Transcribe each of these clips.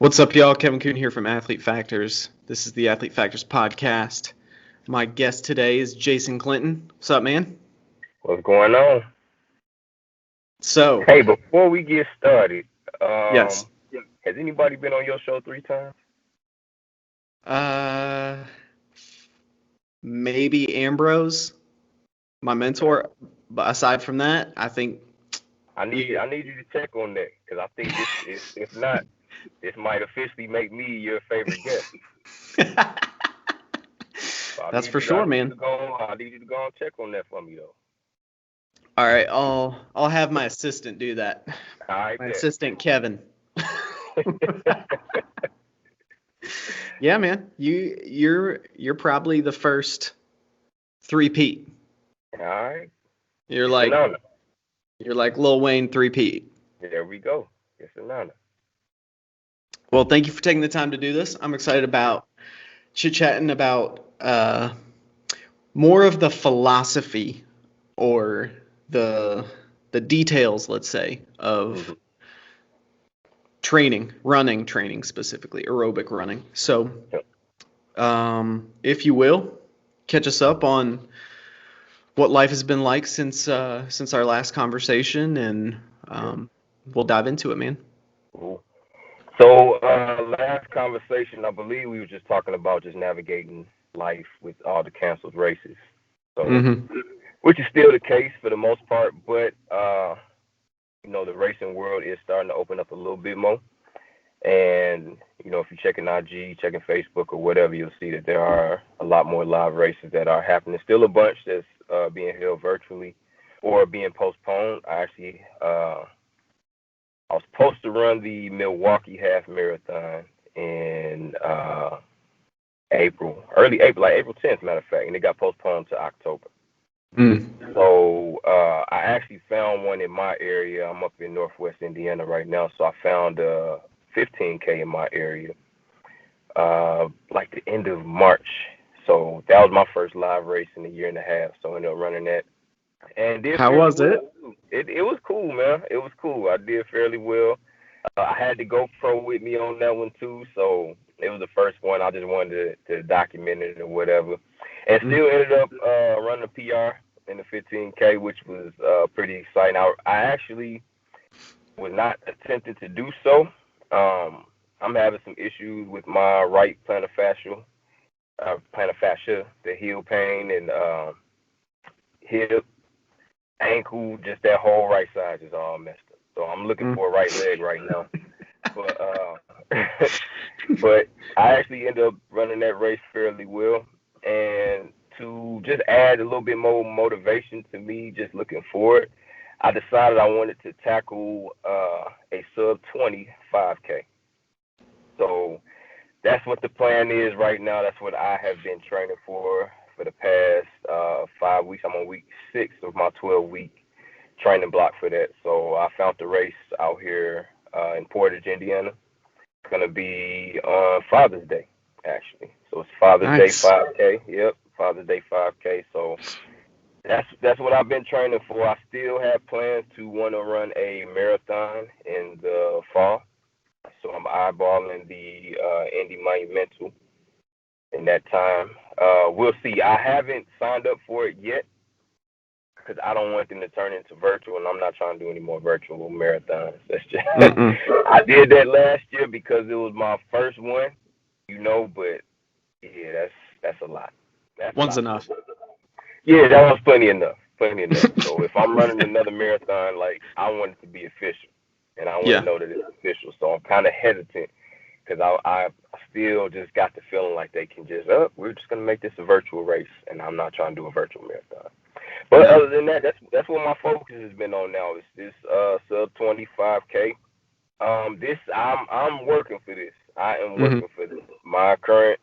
What's up, y'all? Kevin Kuhn here from Athlete Factors. This is the Athlete Factors podcast. My guest today is Jason Clinton. What's up, man? What's going on? So, Hey, before we get started, yes. has anybody been on your show 3 times? Uh, maybe Ambrose, my mentor. But aside from that, I think. I need you to check on that because I think if not, this might officially make me your favorite guest. So That's for sure, man. I need you to go and check on that for me though. All right, I'll have my assistant do that. All right, My assistant Kevin. Yeah, man. You're probably the first three-peat. All right. You're like Lil Wayne three-peat. There we go. It's an honor. Well, thank you for taking the time to do this. I'm excited about chit-chatting about more of the philosophy or the details, let's say, of running training specifically, aerobic running. So, if you will, catch us up on what life has been like since our last conversation, and we'll dive into it, man. Cool. So last conversation, I believe we were just talking about just navigating life with all the canceled races. So, which is still the case for the most part, but the racing world is starting to open up a little bit more. And if you're checking IG, checking Facebook or whatever, you'll see that there are a lot more live races that are happening. Still a bunch that's being held virtually or being postponed. I was supposed to run the Milwaukee half marathon in early April, like April 10th, matter of fact, and it got postponed to October. So I actually found one in my area. I'm up in Northwest Indiana right now, so I found a 15K in my area, like the end of March. So that was my first live race in a year and a half. So I ended up running that. And how was it? It was cool, man. It was cool. I did fairly well. I had the GoPro with me on that one too, so it was the first one. I just wanted to document it or whatever, and still ended up running a PR in the 15K, which was pretty exciting. I actually was not attempting to do so. I'm having some issues with my right plantar fascia, the heel pain and hip, ankle, just that whole right side is all messed up. So I'm looking for a right leg right now. But I actually ended up running that race fairly well. And to just add a little bit more motivation to me, just looking forward, I decided I wanted to tackle a sub 20 5K. So that's what the plan is right now. That's what I have been training for the past 5 weeks. I'm on week 6 of my 12-week training block for that. So I found the race out here in Portage, Indiana. It's going to be on Father's Day, actually. So it's Father's Day 5K. Yep, Father's Day 5K. So that's what I've been training for. I still have plans to want to run a marathon in the fall. So I'm eyeballing the Indy Monumental in that time. We'll see. I haven't signed up for it yet because I don't want them to turn into virtual, and I'm not trying to do any more virtual marathons. That's just I did that last year because it was my first one, but yeah, that's a lot. One's enough. Yeah, that was plenty enough. So if I'm running another marathon, like I want it to be official, and I want to know that it's official. So I'm kind of hesitant because I still just got the feeling like they can just, we're just gonna make this a virtual race, and I'm not trying to do a virtual marathon. But other than that, that's what my focus has been on now. Is this sub 25K. I'm working for this. I am working for this. My current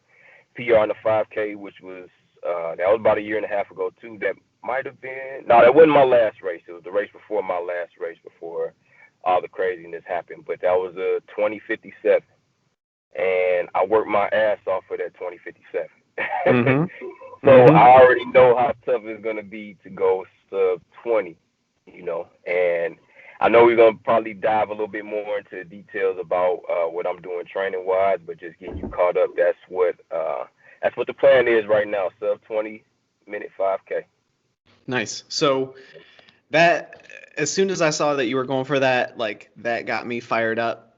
PR in the 5K, which was that was about a year and a half ago too. That might have been that wasn't my last race. It was the race before my last race before all the craziness happened. But that was a 2057, and I worked my ass off for that 2057. So I already know how tough it's gonna be to go sub 20, and I know we're gonna probably dive a little bit more into details about what I'm doing training wise, but just getting you caught up. That's what the plan is right now. Sub 20-minute 5K. Nice. So that as soon as I saw that you were going for that, like that got me fired up.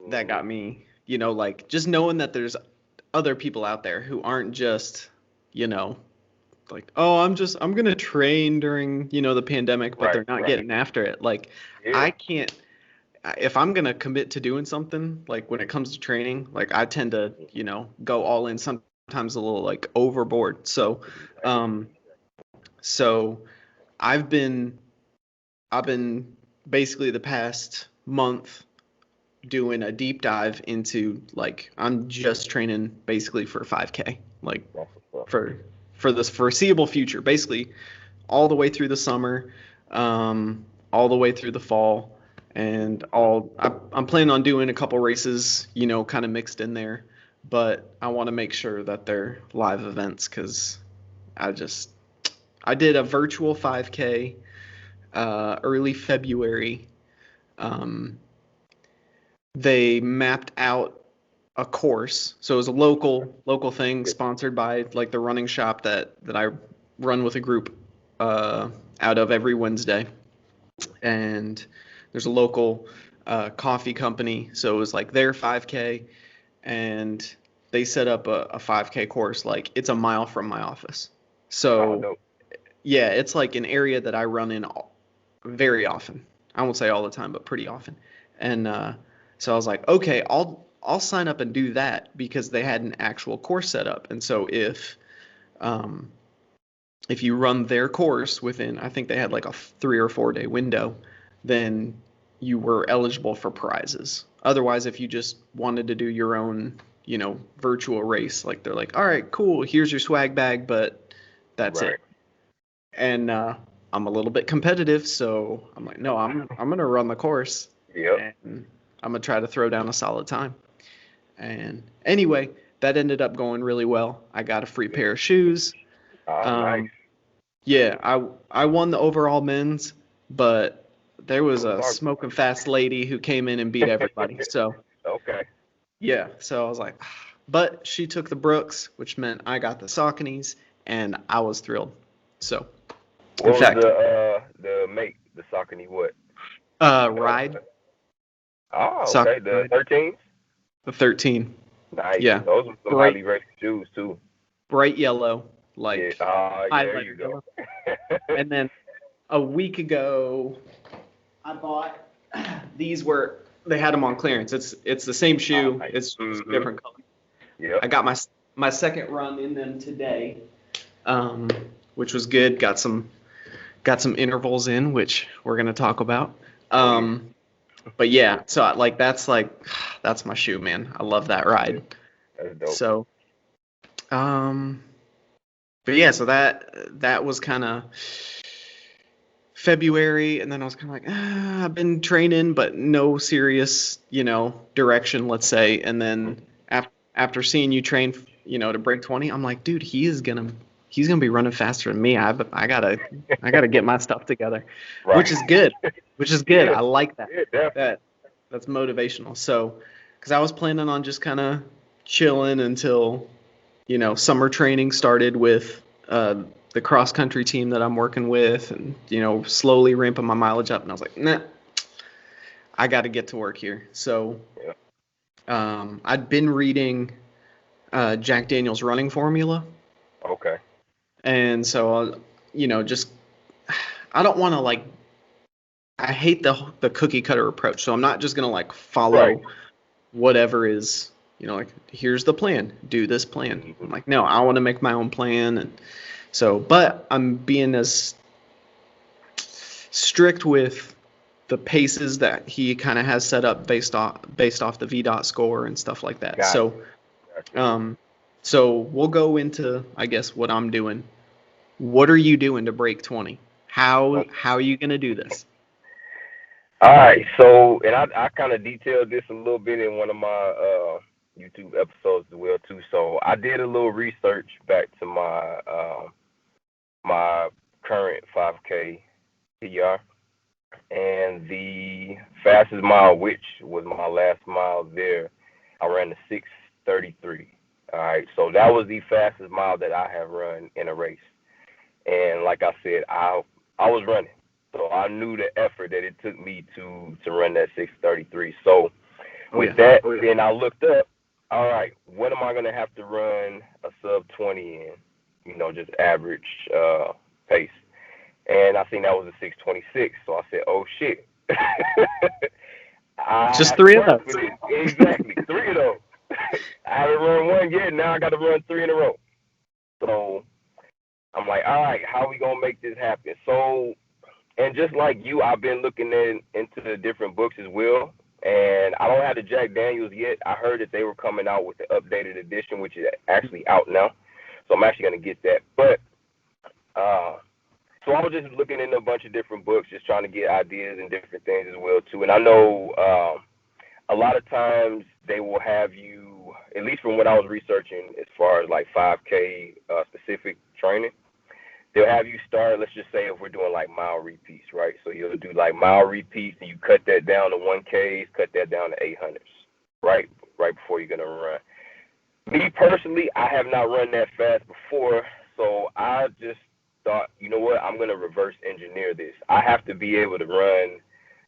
That Hmm. got me, like just knowing that there's other people out there who aren't just, you know, like, oh, I'm gonna train during, the pandemic, but Right, they're not right. getting after it. Like, Yeah. I can't if I'm gonna commit to doing something, like when it comes to training, like I tend to, go all in, sometimes a little like overboard. So, Exactly. um, so I've been I've been basically the past month doing a deep dive into like I'm just training basically for 5K, like That's what's up. for for this foreseeable future, basically all the way through the summer, all the way through the fall, and I'm planning on doing a couple races, kind of mixed in there, but I want to make sure that they're live events because I just I did a virtual 5K early February. Um, they mapped out a course, so it was a local thing sponsored by like the running shop that I run with a group out of every Wednesday, and there's a local coffee company, so it was like their 5K, and they set up a 5K course like it's a mile from my office. Oh, So dope. yeah, it's like an area that I run in very often. I won't say all the time, but pretty often. And so I was like, okay, I'll sign up and do that because they had an actual course set up. And so um, if you run their course within, I think they had like a 3 or 4 day window, then you were eligible for prizes. Otherwise, if you just wanted to do your own, virtual race, like they're like, all right, cool, here's your swag bag, but that's Right. it. And I'm a little bit competitive, so I'm like, no, I'm gonna run the course, Yep. and I'm gonna try to throw down a solid time. And anyway, that ended up going really well. I got a free pair of shoes. Oh, nice. Um, yeah, I won the overall men's, but there was a Sorry. smoking fast lady who came in and beat everybody. So Okay. yeah, so I was like, but she took the Brooks, which meant I got the Sauconys, and I was thrilled. So, in What was fact, the make the Saucony what? Ride, Oh, Saucony okay. The Ride, 13s. the 13. Nice. Yeah, Those were some bright highly rated shoes too. bright yellow, Yeah. like Yeah. There you highlighter go. yellow. And then a week ago, I bought these were they had them on clearance. It's the same Oh, shoe, nice. it's just Mhm. different color. Yep. I got my second run in them today, um, which was good. Got some intervals in, which we're gonna talk about. Oh yeah. But yeah, so that's my shoe, man. I love that Yeah. ride. That's dope. So, um, but yeah, so that was kind of February, and then I was kind of like, I've been training, but no serious, direction, let's say. And then after seeing you train, to break 20, I'm like, dude, he's gonna be running faster than me. I gotta get my stuff together, Right. which is good, which is good. Yeah. I like that. Yeah. Definitely. That that's motivational. So, because I was planning on just kind of chilling until summer training started with the cross country team that I'm working with, and slowly ramping my mileage up. And I was like, nah, I got to get to work here. So Yeah. I'd been reading Jack Daniel's running formula, Okay. and so just I don't want to like I hate the cookie cutter approach. So I'm not just gonna like Right. follow whatever is like here's the plan, do this plan. I'm Mhm. like, no, I want to make my own plan. And so, but I'm being as strict with the paces that he kind of has set up based off the VDOT score and stuff like that. Gotcha. So, Gotcha. um, so we'll go into, I guess, what I'm doing. What are you doing to break 20? How Okay. how are you gonna do this? All right. So, and I kind of detailed this a little bit in one of my YouTube episodes as well too. So I did a little research back to my current 5K PR. and the fastest mile, which was my last mile there, I ran the 6:33. All right, so that was the fastest mile that I have run in a race. And like I said, I was running, so I knew the effort that it took me to run that 6:33. So Oh with yeah. that, then I looked up. All right, what am I gonna have to run a sub 20 in? Just average pace. And I seen that was a 6:26. So I said, oh shit, I Just have to three of work for those. this. Exactly, three of those. I haven't run one yet. Now I got to run three in a row. So I'm like, all right, how we gonna make this happen? So, and just like you, I've been looking into the different books as well. And I don't have the Jack Daniels yet. I heard that they were coming out with the updated edition, which is actually out now. So I'm actually gonna get that. But uh, so I was just looking into a bunch of different books, just trying to get ideas and different things as well too. And I know a lot of times they will have you, at least from what I was researching, as far as like 5K specific training, they'll have you start. Let's just say if we're doing like mile repeats, right? So you'll do like mile repeats, and you cut that down to 1Ks, cut that down to 800s, right? Right before you're gonna run. Me personally, I have not run that fast before, so I just thought, you know what, I'm gonna reverse engineer this. I have to be able to run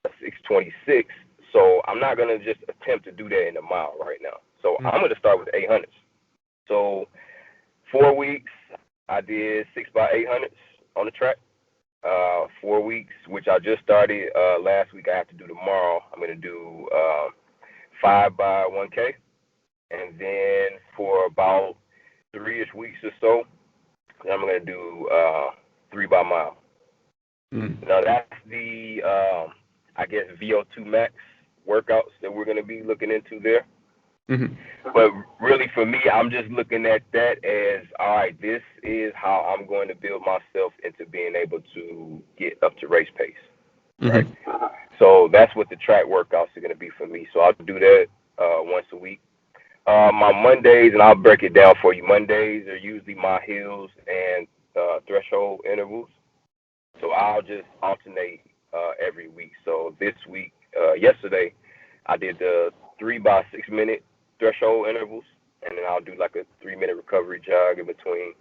a 6:26, so I'm not gonna just attempt to do that in a mile right now. So I'm gonna start with 800s. So 4 weeks, I did 6x800s on the track. 4 weeks, which I just started last week. I have to do tomorrow. I'm gonna do 5x1K. And then for about 3-ish weeks or so, I'm gonna do 3 by mile. Mm. Now that's the I guess VO2 max workouts that we're gonna be looking into there. Mm-hmm. But really, for me, I'm just looking at that as, all right, this is how I'm going to build myself into being able to get up to race pace, right? Mm-hmm. So that's what the track workouts are going to be for me. So I'll do that once a week. My Mondays, and I'll break it down for you. Mondays are usually my hills and threshold intervals. So I'll just alternate every week. So this week, yesterday, I did the 3 by 6 minute threshold intervals, and then I'll do like a 3 minute recovery jog in between.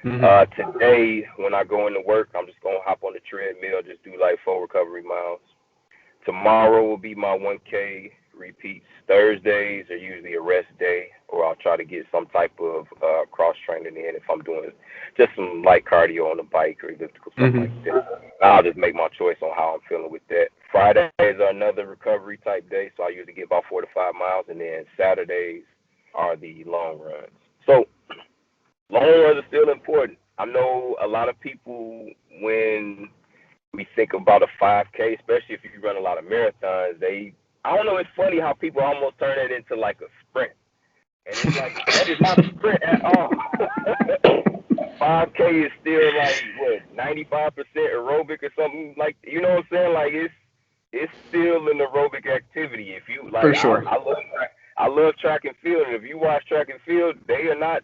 Mm-hmm. Today, when I go into work, I'm just gonna hop on the treadmill, just do like 4 recovery miles. Tomorrow will be my 1K repeats. Thursdays are usually a rest day, or I'll try to get some type of cross training in if I'm doing just some light cardio on the bike or elliptical, something like Mm-hmm. that. I'll just make my choice on how I'm feeling with that. Fridays are another recovery type day, so I usually get about 4 to 5 miles, and then Saturdays are the long runs. So long runs are still important. I know a lot of people, when we think about a 5K, especially if you run a lot of marathons, I don't know, it's funny how people almost turn it into like a sprint. And it's like, that is not a sprint at all. 5K is still like, what, 95% aerobic or something, like, you know what I'm saying? Like, it's still an aerobic activity. If you, like, For sure. I love track and field, and if you watch track and field, they are not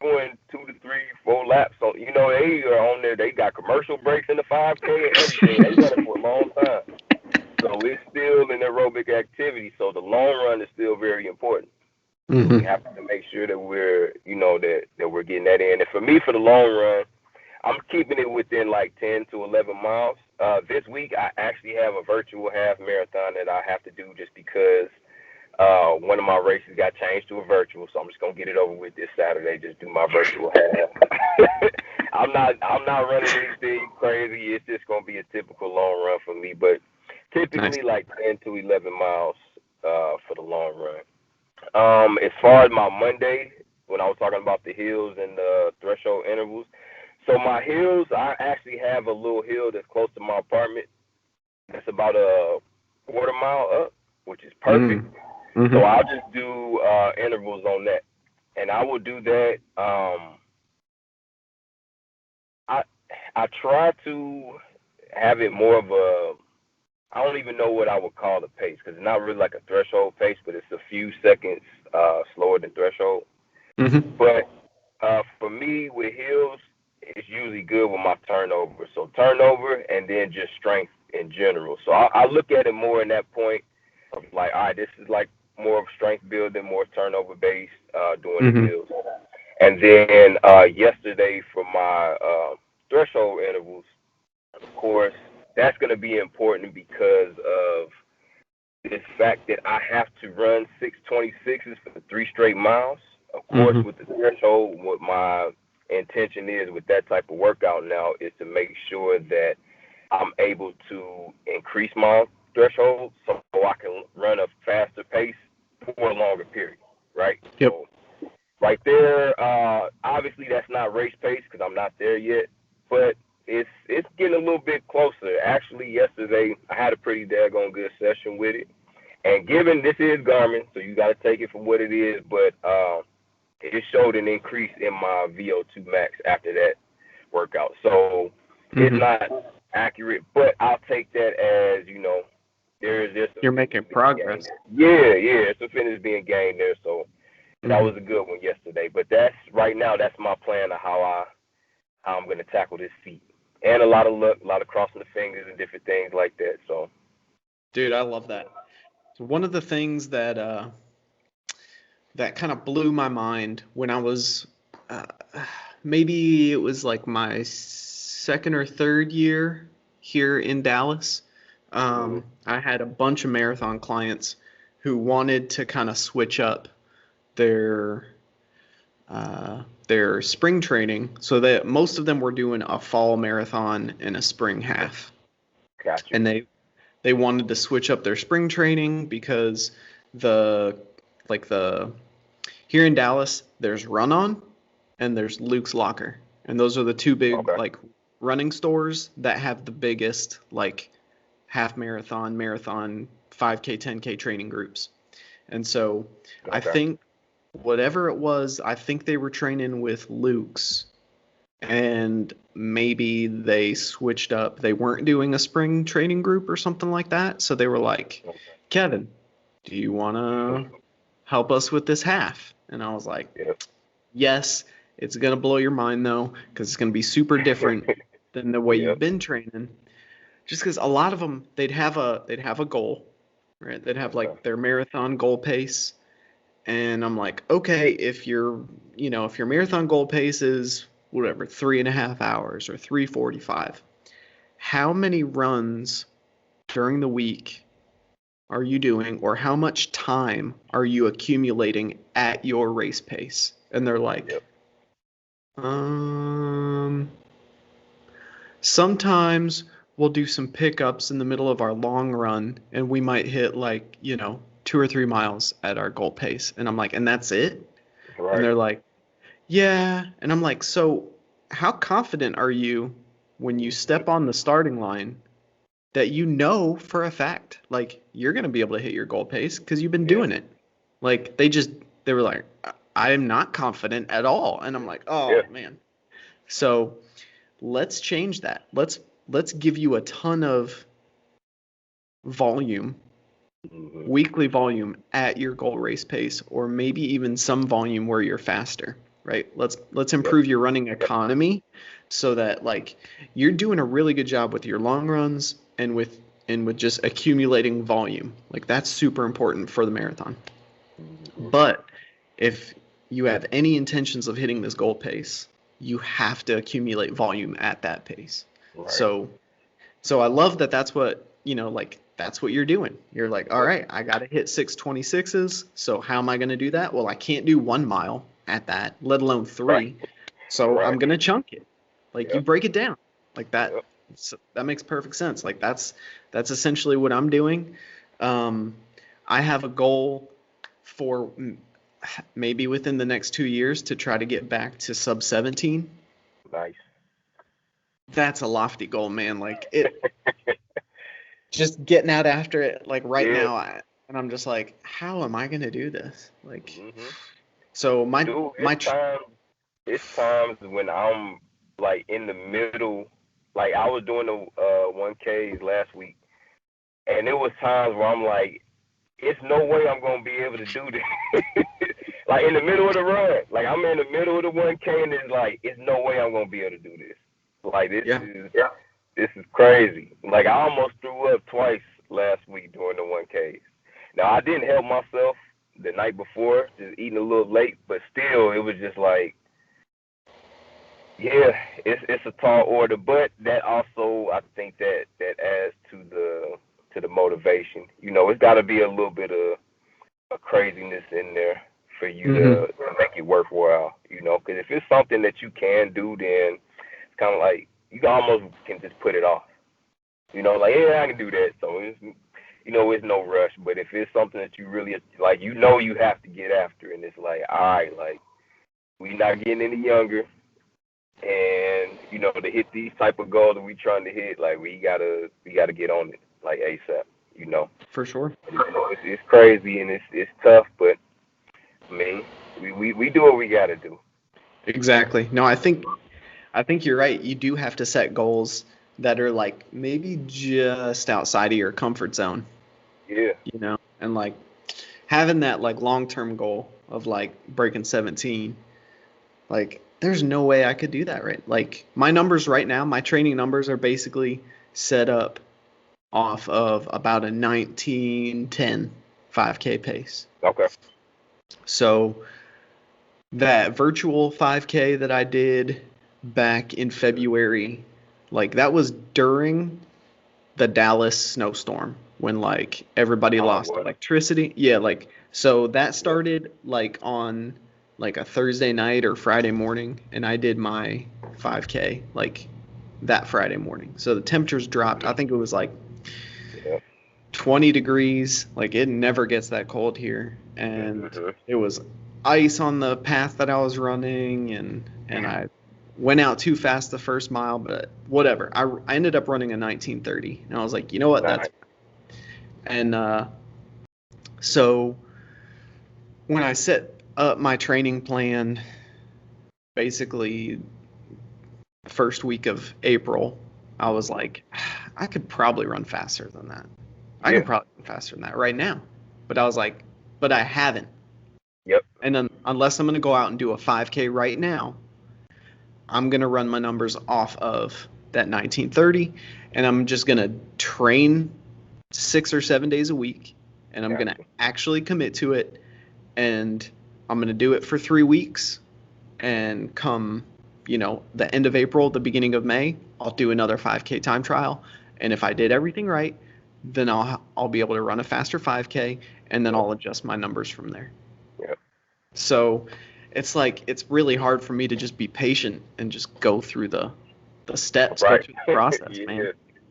doing 2 to 3, 4 laps. So, they are on there. They got commercial breaks in the 5K and everything. They run it for a long time. So it's still an aerobic activity. So the long run is still very important. So we Mm-hmm. have to make sure that we're, that we're getting that in. And for me, for the long run, I'm keeping it within like 10 to 11 miles. This week, I actually have a virtual half marathon that I have to do just because one of my races got changed to a virtual, so I'm just gonna get it over with this Saturday. Just do my virtual half. I'm not running anything crazy. It's just gonna be a typical long run for me, but Nice. typically like 10 to 11 miles for the long run. As far as my Monday, when I was talking about the hills and the threshold intervals, so my hills, I actually have a little hill that's close to my apartment. That's about a quarter mile up, which is perfect. Mm-hmm. So Mm-hmm. I'll just do intervals on that, and I will do that. I I try to have it more of a, I don't even know what I would call the pace because it's not really like a threshold pace, but it's a few seconds slower than threshold. Mm-hmm. But for me with hills, it's usually good with my turnover. So turnover and then just strength in general. So I look at it more in that point of like, all right, this is like more of strength building, more turnover based, doing the Mm-hmm. drills. And then yesterday for my threshold intervals, of course, that's going to be important because of this fact that I have to run 6:26s for 3 straight miles. Of course, Mm-hmm. with the threshold, what my intention is with that type of workout now is to make sure that I'm able to increase my threshold so I can run a faster pace for a longer period, right? Yep. So right there, obviously that's not race pace because I'm not there yet, but it's getting a little bit closer. Actually, yesterday I had a pretty daggone good session with it, and given this is Garmin, so you got to take it for what it is, but it showed an increase in my VO2 max after that workout. So it's Mm-hmm. not accurate, but I'll take that as there's some You're fitness making being gained progress. there. Yeah, some fitness being gained there. So that Mm-hmm. was a good one yesterday. But that's right now. That's my plan of how I'm going to tackle this feat, and a lot of luck, a lot of crossing the fingers and different things like that. So Dude, I love that. So one of the things that kind of blew my mind when I was uh, maybe it was like my second or third year here in Dallas. mm-hmm. I had a bunch of marathon clients who wanted to kind of switch up their their spring training, so that most of them were doing a fall marathon and a spring half, Got you. and they wanted to switch up their spring training because the the here in Dallas, there's Run On and there's Luke's Locker. And those are the two big Okay. like running stores that have the biggest like half marathon, marathon, 5K, 10K training groups. And so I Okay. think whatever it was, I think they were training with Luke's and maybe they switched up. They weren't doing a spring training group or something like that. So they were like, Okay. Kevin, do you want to help us with this half? And I was like, Yeah. yes, it's going to blow your mind though, because it's going to be super different than the way Yep. you've been training. Just because a lot of them, they'd have a goal, right? They'd have Okay. like their marathon goal pace. And I'm like, okay, if your marathon goal pace is whatever, 3.5 hours or 3:45, how many runs during the week are you doing, or how much time are you accumulating at your race pace? And they're like, Yep. um, sometimes we'll do some pickups in the middle of our long run, and we might hit like, 2 or 3 miles at our goal pace. And I'm like, and that's it? And Right. they're like, yeah. And I'm like, so how confident are you when you step on the starting line that you know for a fact, like, you're going to be able to hit your goal pace because you've been Yeah. doing it? Like, they were like, I am not confident at all. And I'm like, Yeah. oh, man. So let's change that. Let's give you a ton of volume, Mm-hmm. weekly volume at your goal race pace, or maybe even some volume where you're faster, right? Let's Yep. improve your running economy so that like you're doing a really good job with your long runs and with just accumulating volume. Like that's super important for the marathon. Mm-hmm. But if you have any intentions of hitting this goal pace, you have to accumulate volume at that pace. Right. So I love that that's what, like that's what you're doing. You're like, all Yep. right, I got to hit 6:26s. So how am I going to do that? Well, I can't do 1 mile at that, let alone Right. three. So Right. I'm going to chunk it. Like you Yep. break it down like that. Yep. So that makes perfect sense. Like that's essentially what I'm doing. Um, I have a goal for maybe within the next 2 years to try to get back to sub 17. Nice. That's a lofty goal, man. Like it, just getting out after it like right Yeah. now and I'm just like, how am I gonna do this? Like, Mm-hmm. so Dude, my it's times when I'm like in the middle. Like I was doing the 1Ks last week, and there was times where I'm like, it's no way I'm gonna be able to do this. Like in the middle of the run, like I'm in the middle of the 1K, and it's like, it's no way I'm gonna be able to do this. Like this yeah, is this is crazy. Like, I almost threw up twice last week during the 1Ks. Now, I didn't help myself the night before, just eating a little late, but still, it was just like, yeah, it's a tall order. But that also, I think that adds to the motivation. You know, it's got to be a little bit of a craziness in there for you Hmm. to make it worthwhile. You know, because if it's something that you can do, then it's kind of like you almost can just put it off. You know, like, yeah, I can do that. So it's, you know, it's no rush. But if it's something that you really like, you know, you have to get after, and it's like, all right, like we not getting any younger, and you know, to hit these type of goals that we trying to hit, like we gotta get on it, like ASAP. You know, For sure. it's crazy and it's tough, but I mean, we do what we gotta do. Exactly. No, I think you're right. You do have to set goals that are like maybe just outside of your comfort zone, Yeah, and like having that like long-term goal of like breaking 17. Like there's no way I could do that, right? Like my numbers right now, my training numbers are basically set up off of about a 19:10 5K pace. okay, So that virtual 5K that I did back in February, like that was during the Dallas snowstorm when like everybody oh lost what, electricity. Yeah, like so that yeah, started like on like a Thursday night or Friday morning, and I did my 5K like that Friday morning. So the temperatures dropped. I think it was like yeah, 20 degrees. Like it never gets that cold here, and hmm, it was ice on the path that I was running, and I went out too fast the first mile, but whatever. I ended up running a 19:30, and I was like, you know what, that's nice, and so when I set up my training plan, basically first week of April, I was like, I could probably run faster than that. I yeah, could probably run faster than that right now. But I was like, but I haven't. yep, And then unless I'm going to go out and do a 5K right now, I'm going to run my numbers off of that 19:30, and I'm just going to train 6 or 7 days a week, and I'm going to gotcha, actually commit to it, and I'm going to do it for 3 weeks, and come, the end of April, the beginning of May, I'll do another 5K time trial, and if I did everything right, then I'll be able to run a faster 5K, and then yep, I'll adjust my numbers from there. yep, So it's like it's really hard for me to just be patient and just go through the steps, go right, through the process, man.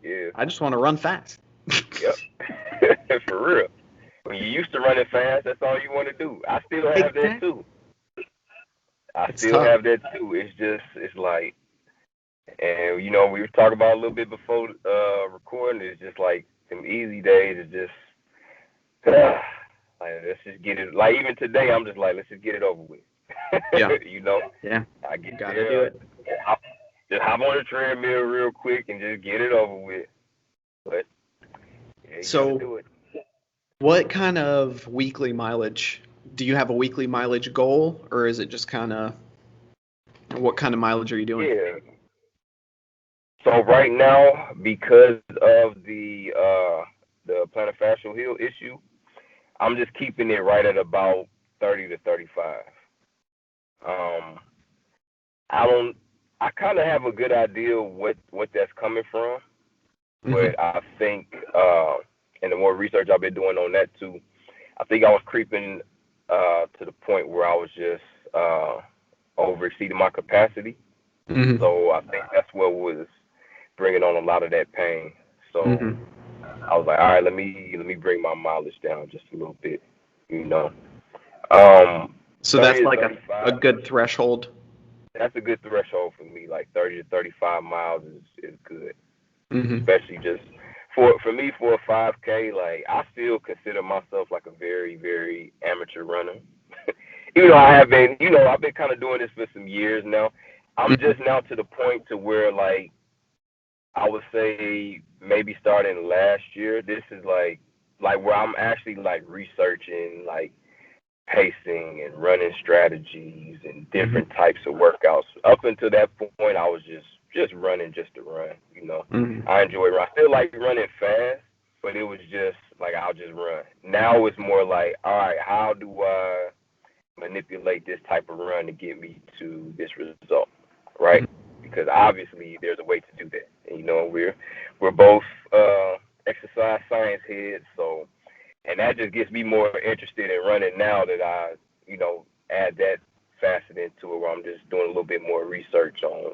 yeah, yeah, I just want to run fast. yep, for real. When you used to running fast, that's all you want to do. I still have that Exactly. too. I It's still tough. have that too. It's just, it's like, and you know, we were talking about a little bit before recording. It's just like some easy days. It's just, like, let's just get it. Like even today, I'm just like, let's just get it over with. Yeah. You know, Yeah. I get Got to do there, it. hop, just hop on the treadmill real quick and just get it over with. But yeah, you got to So, do it. what kind of weekly mileage? Do you have a weekly mileage goal, or is it just kind of what kind of mileage are you doing? Yeah. So right now, because of the plantar fascial heel issue, I'm just keeping it right at about 30 to 35. Um, I don't. I kind of have a good idea what that's coming from, Hmm. but I think, and the more research I've been doing on that too, I think I was creeping to the point where I was just over exceeding my capacity. Hmm. So I think that's what was bringing on a lot of that pain. So Hmm. I was like, all right, let me bring my mileage down just a little bit, you know. Um, So 30 that's to like a 35. good threshold. That's a good threshold for me. Like 30 to 35 miles is good, Hmm. especially just for me for a 5K. Like I still consider myself like a very very amateur runner. Even though I have been, you know, I've been kind of doing this for some years now. I'm Hmm. just now to the point to where like I would say maybe starting last year. This is like where I'm actually like researching like pacing and running strategies and Hmm. different types of workouts. Up until that point, I was just just running just to run. Mm-hmm. I enjoy running. I still like running fast, but it was just like I'll just run. Now it's more like, all right, how do I manipulate this type of run to get me to this result, right? Because obviously there's a way to do that. And, we're both exercise science heads, so and that just gets me more interested in running now that I, add that facet into it where I'm just doing a little bit more research on,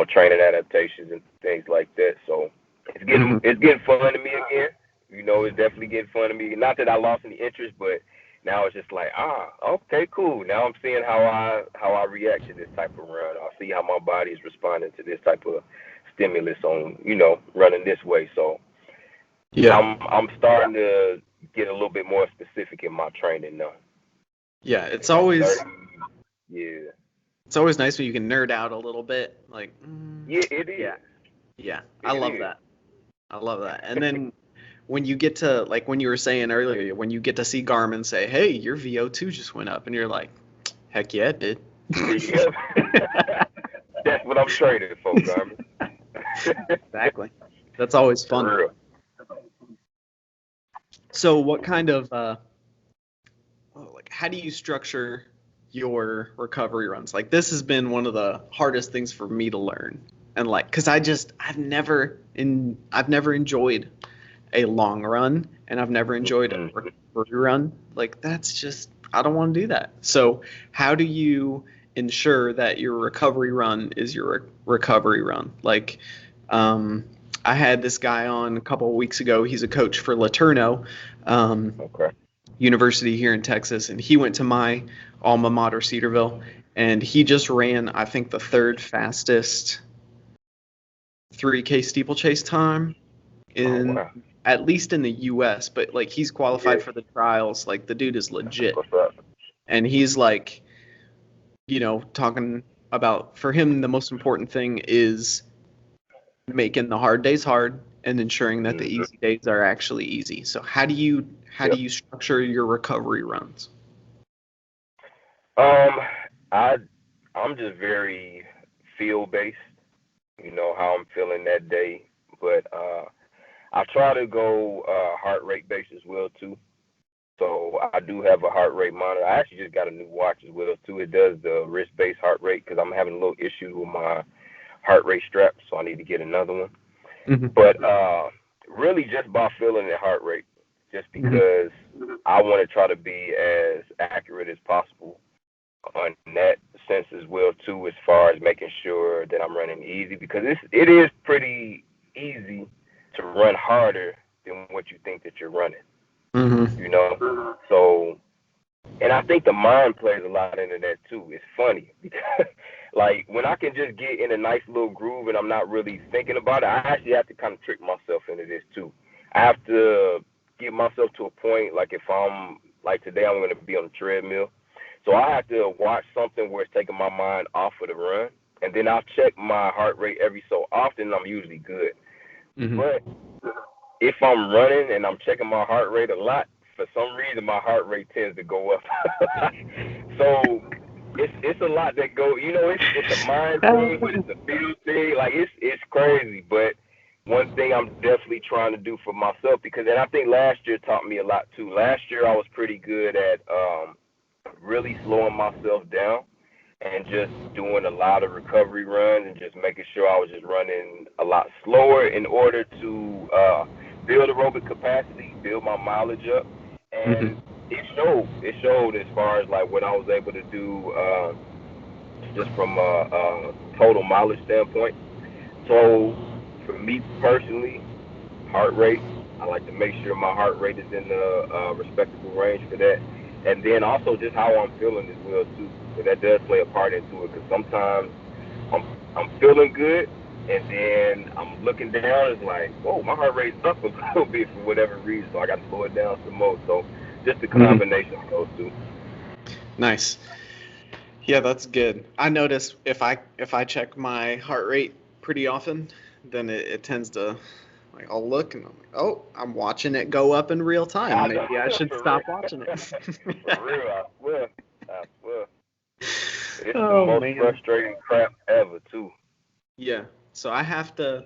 training adaptations and things like that. So it's getting fun to me again. It's definitely getting fun to me. Not that I lost any interest, but now it's just like, okay, cool. Now I'm seeing how I react to this type of run. I see how my body is responding to this type of stimulus on, running this way. So Yeah. I'm starting to get a little bit more specific in my training now. Yeah. Yeah. It's always nice when you can nerd out a little bit. Like, Yeah, it is. yeah. Yeah. I It love is. that. I love that. And then when you get to, like when you were saying earlier, when you get to see Garmin say, "Hey, your VO2 just went up," and you're like, "Heck yeah, it did." Yep. That's what I'm training for, Garmin. Exactly. That's always fun. For real. So what kind of how do you structure your recovery runs? Like this has been one of the hardest things for me to learn. And like cuz I've never enjoyed a long run, and I've never enjoyed a Mhm. recovery run. Like that's just I don't want to do that. So how do you ensure that your recovery run is your recovery run? Like I had this guy on a couple of weeks ago. He's a coach for Laterno Okay. University here in Texas, and he went to my alma mater, Cedarville, and he just ran, I think, the third fastest 3K steeplechase time Oh in wow. at least in the US, but like he's qualified Yeah. for the trials. Like the dude is That's legit. what's up. And he's like, talking about for him the most important thing is making the hard days hard and ensuring that the Mhm. easy days are actually easy. So how do Yep. you structure your recovery runs? Um, I I'm just very feel based. How I'm feeling that day, but I try to go heart rate based as well too. So I do have a heart rate monitor. I actually just got a new watch as well too. It does the wrist based heart rate because I'm having a little issue with my heart rate strap, so I need to get another one. Mm-hmm. But really just by feeling the heart rate, just Mm-hmm. because I want to try to be as accurate as possible on that sense as well too, as far as making sure that I'm running easy because it is pretty easy to run harder than what you think that you're running. Mm-hmm. So and I think the mind plays a lot into that too. It's funny because like when I can just get in a nice little groove and I'm not really thinking about it, I actually have to kind of trick myself into this too. I have to get myself to a point like if I'm like today I'm gonna be on the treadmill. So I have to watch something where it's taking my mind off of the run and then I'll check my heart rate every so often and I'm usually good. Mm-hmm. But if I'm running and I'm checking my heart rate a lot, for some reason my heart rate tends to go up. So it's a lot that go. It's a mind thing, but it's a feel thing. Like it's crazy. But one thing I'm definitely trying to do for myself and I think last year taught me a lot too. Last year I was pretty good at really slowing myself down and just doing a lot of recovery runs and just making sure I was just running a lot slower in order to build aerobic capacity, build my mileage up, Mm-hmm. and it showed. It showed as far as like what I was able to do just from a total mileage standpoint. So for me personally, heart rate. I like to make sure my heart rate is in the respectable range for that, and then also just how I'm feeling as well too. So that does play a part into it because sometimes I'm I'm feeling good, and then I'm looking down. It's like, whoa, my heart rate's up a little bit for whatever reason, so I got to slow it down some more. So just a Mm-hmm. combination of those two. Nice. Yeah, that's good. I notice if I check my heart rate pretty often, then it tends to like I'll look and I'm like, oh, I'm watching it go up in real time. I know Maybe I should for real, stop watching it. for real. I swear, I swear. It's the Oh most man. frustrating crap ever too. Yeah. So I have to.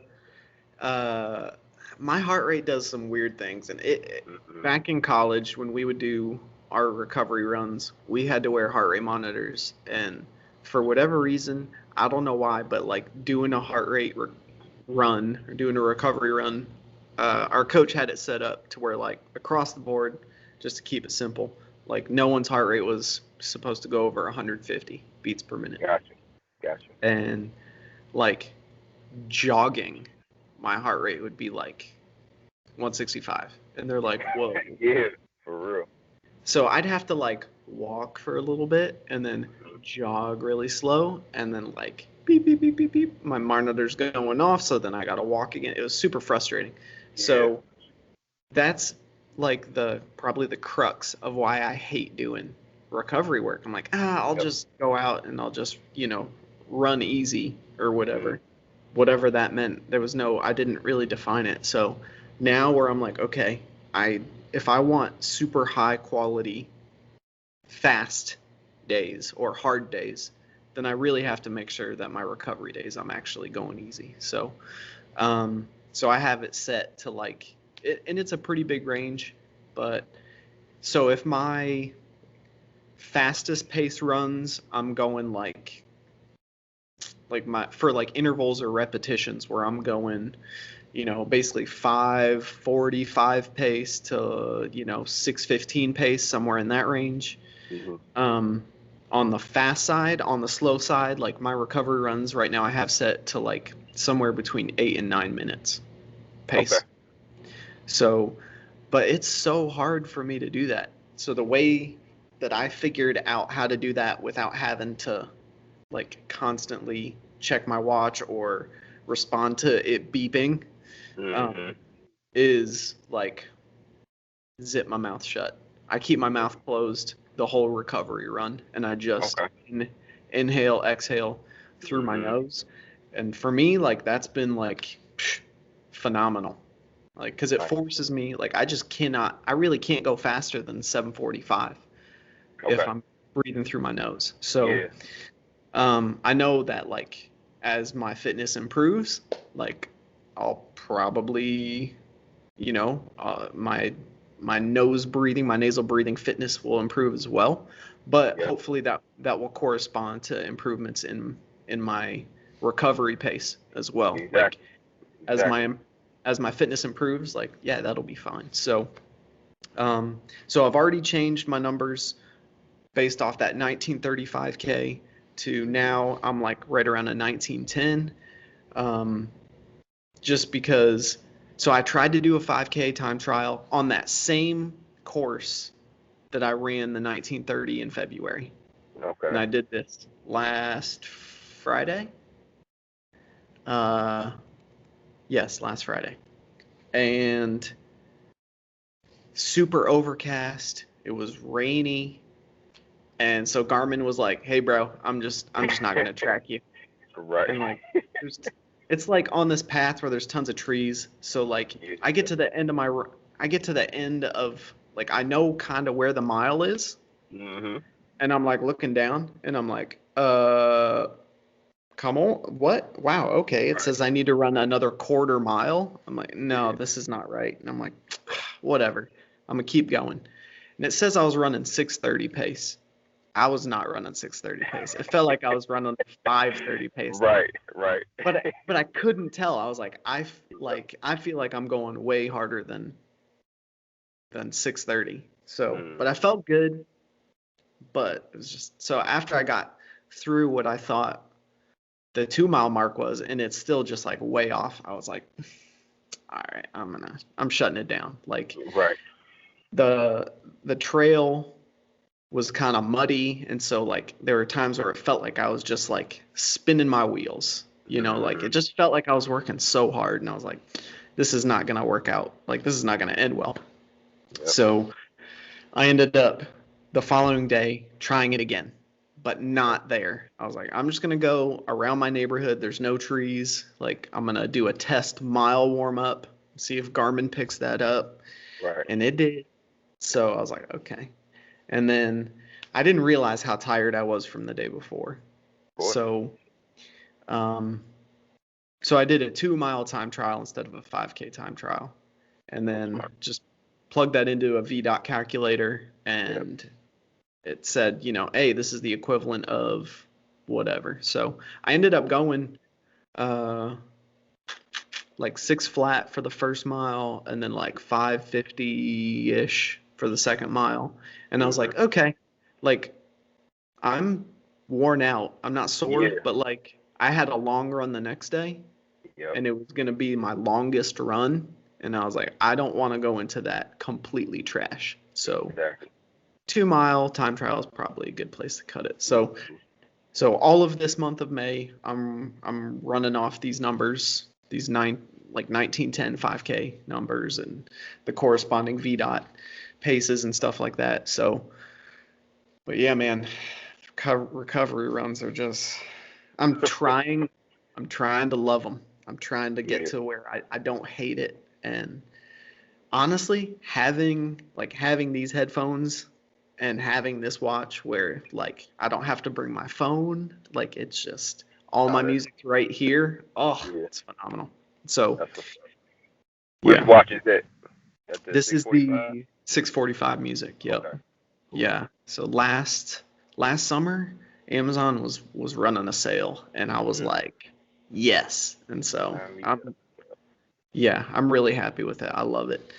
Uh, my heart rate does some weird things, and Mm-hmm. back in college when we would do our recovery runs, we had to wear heart rate monitors, and for whatever reason, I don't know why, but like doing a heart rate run or doing a recovery run, our coach had it set up to where like across the board, just to keep it simple, like no one's heart rate was supposed to go over 150 beats per minute, Gotcha. Gotcha. and like jogging, my heart rate would be like 165. And they're like, whoa. Yeah, for real. So I'd have to like walk for a little bit and then jog really slow and then like beep, beep, beep, beep, beep. My monitor's going off. So then I got to walk again. It was super frustrating. Yeah. So that's like the probably the crux of why I hate doing recovery work. I'm like, I'll Yep. just go out and I'll just, run easy or Mm-hmm. whatever that meant. There was no, I didn't really define it. So now where I'm like, okay, I if I want super high quality fast days or hard days, then I really have to make sure that my recovery days I'm actually going easy. So I have it set to like and it's a pretty big range, but so if my fastest pace runs, I'm going like my for like intervals or repetitions where I'm going, basically 5:45 pace to 6:15 pace, somewhere in that range. Mm-hmm. Um, on the fast side, on the slow side, like my recovery runs right now, I have set to like somewhere between 8 and 9 minutes Okay. pace. So, but it's so hard for me to do that. So the way that I figured out how to do that without having to like constantly check my watch or respond to it beeping, Mm-hmm. um, is like zip my mouth shut. I keep my mouth closed the whole recovery run, and I just Okay. inhale, exhale through my Mm-hmm. nose. And for me, like that's been like phenomenal. Like, because it Nice. forces me, like I just cannot, I really can't go faster than 7:45 if Okay. I'm breathing through my nose. So, Yeah. I know that like as my fitness improves, like I'll probably, my nose breathing, my nasal breathing fitness will improve as well. But Yep. hopefully that will correspond to improvements in my recovery pace as well. Like Exactly. as Exactly. my fitness improves, like yeah, that'll be fine. So I've already changed my numbers based off that 1935K to Mm-hmm. now I'm like right around a 1910. Um, just because. So I tried to do a 5K time trial on that same course that I ran the 1930 in February. And Okay. I did this last Friday. Uh, yes, last Friday. And super overcast. It was rainy. And so Garmin was like, "Hey bro, I'm just not going to track you." Right. And like there's it's like on this path where there's tons of trees. So like Yeah. I get to the end of like I know kind of where the mile is, Mm-hmm. and I'm like looking down and I'm like, come on, what? Wow, okay. It Right. says I need to run another quarter mile. I'm like, no, Yeah. this is not right. And I'm like, whatever. I'm gonna keep going. And it says I was running 6:30 pace. I was not running 6:30 pace. It felt like I was running 5:30 pace. Right. Right. But I couldn't tell. I was like, I feel like I'm going way harder than 6:30. So, but I Mm-hmm. felt good. But it was just so after I got through what I thought the 2 mile mark was, and it's still just like way off. I was like, all right, I'm shutting it down. Like Right. the the trail was kind of muddy, and so like there were times where it felt like I was just like spinning my wheels. Like Mm-hmm. it just felt like I was working so hard, and I was like, this is not gonna work out. Like this is not gonna end well. Yep. So I ended up the following day trying it again, but Okay. not there. I was like, I'm just gonna go around my neighborhood. There's no trees. Like I'm gonna do a test mile warm up, see if Garmin picks that up, Right. and it did. So I was like, okay. And then I didn't realize how tired I was from the day before. Of course. So um, So I did a 2 mile time trial instead of a 5K time trial, and then just plugged that into a VDOT calculator, and it said, hey, this is the equivalent of whatever. So I ended up going like 6 flat for the first mile, and then like 550-ish for the second mile. And I was like, okay, like I'm worn out. I'm not sore, but like I had a long run the next day, and it was going to be my longest run. And I was like, I don't want to go into that completely trash. So 2 mile time trial is probably a good place to cut it. So all of this month of May, I'm running off these numbers, these 1910 5K numbers and the corresponding VDOT paces and stuff like that. So, but yeah, man, recovery runs are just, I'm trying to love them. I'm trying to get to where I don't hate it. And honestly, having these headphones and having this watch where like I don't have to bring my phone, like it's just all my music's right here. Oh, it's phenomenal. So which watch is that? This is the 645 music. Yep. Okay. Yeah. So last summer, Amazon was running a sale, and I was like, yes. And so I'm really happy with it. I love it.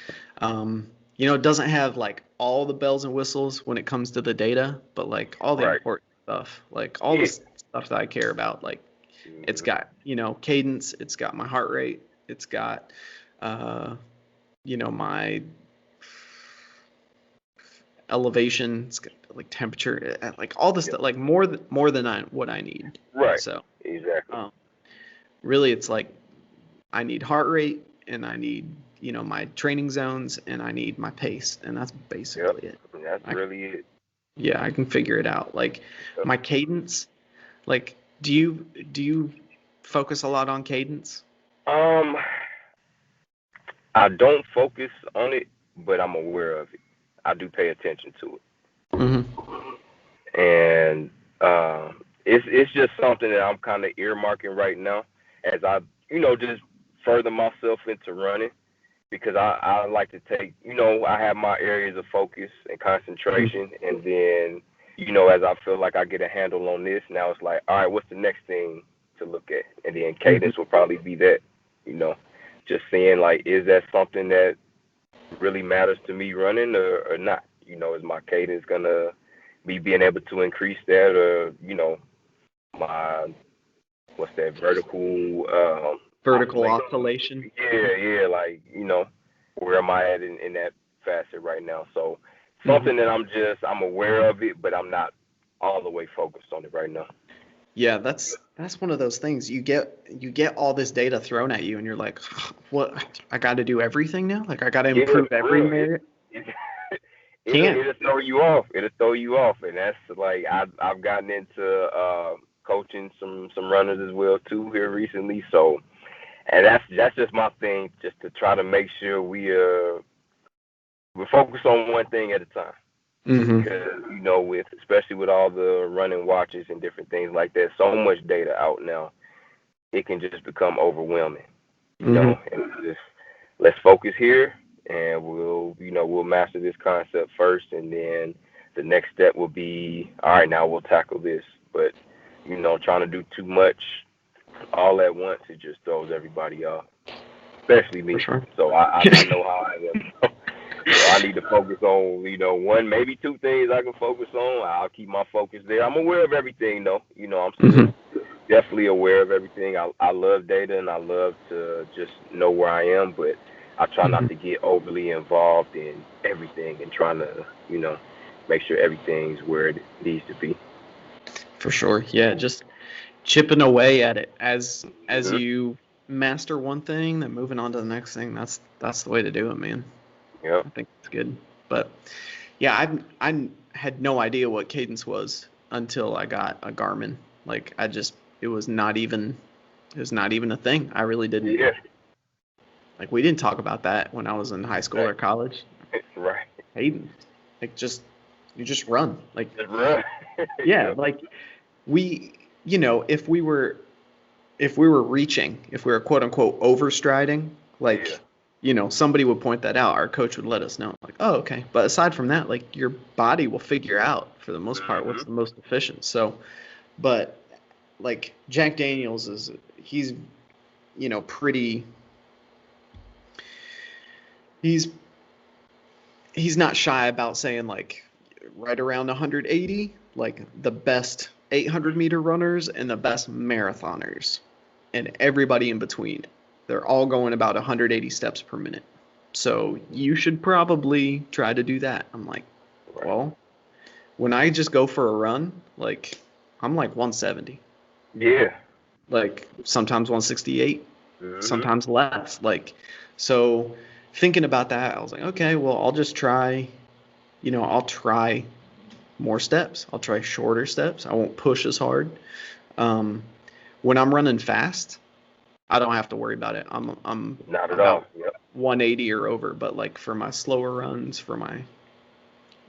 It doesn't have like all the bells and whistles when it comes to the data, but like all the important stuff, like all the stuff that I care about, like it's got, cadence, it's got my heart rate, it's got, my elevation, it's got like temperature, like all this stuff, like more than what I need. Right. So exactly. Really, it's like I need heart rate, and I need my training zones, and I need my pace, and that's basically it. That's really it. Yeah, I can figure it out. Like my cadence, like do you focus a lot on cadence? I don't focus on it, but I'm aware of it. I do pay attention to it. Mm-hmm. And it's just something that I'm kind of earmarking right now as I, just further myself into running, because I like to take, I have my areas of focus and concentration, and then, as I feel like I get a handle on this, now it's like, all right, what's the next thing to look at? And then cadence will probably be that, just seeing like, is that something that really matters to me running or not? Is my cadence gonna be being able to increase that, or my what's that vertical oscillation? Yeah, like where am I at in that facet right now? So something that I'm aware of it, but I'm not all the way focused on it right now. Yeah, that's one of those things. You get all this data thrown at you, and you're like, what? I got to do everything now? Like I got to improve every merit? It'll throw you off. And that's like I've gotten into coaching some runners as well too here recently. So, and that's just my thing, just to try to make sure we focus on one thing at a time. Because especially with all the running watches and different things like that, so much data out now, it can just become overwhelming. And just let's focus here, and we'll master this concept first, and then the next step will be, all right, now we'll tackle this. But trying to do too much all at once, it just throws everybody off, especially me. Sure. So I know how I am. So I need to focus on, one, maybe two things I can focus on. I'll keep my focus there. I'm aware of everything, though. I'm still definitely aware of everything. I love data, and I love to just know where I am, but I try not to get overly involved in everything and trying to, make sure everything's where it needs to be. For sure. Yeah, just chipping away at it as you master one thing, then moving on to the next thing. That's the way to do it, man. Yeah, I think it's good. But yeah, I had no idea what cadence was until I got a Garmin. Like it was not even a thing. I really didn't. Yeah. Like we didn't talk about that when I was in high school or college. Right. Cadence. Like you just run. Like just run. yeah, like we, if we were if we were reaching, if we were quote unquote overstriding, Yeah. like, somebody would point that out. Our coach would let us know, like, oh, okay. But aside from that, like, your body will figure out for the most part what's Mhm. the most efficient. So, but like Jack Daniels he's, pretty, he's, he's not shy about saying like right around 180, like the best 800-meter runners and the best marathoners and everybody in between. They're all going about 180 steps per minute. So you should probably try to do that. I'm like, Right. well, when I just go for a run, like I'm like 170, Yeah. like sometimes 168, Mhm. sometimes less. Like, so thinking about that, I was like, okay, well, I'll just try, I'll try more steps. I'll try shorter steps. I won't push as hard. Um, when I'm running fast, I don't have to worry about it. I'm Not at all. about Yep. 180 or over. But like for my slower runs, for my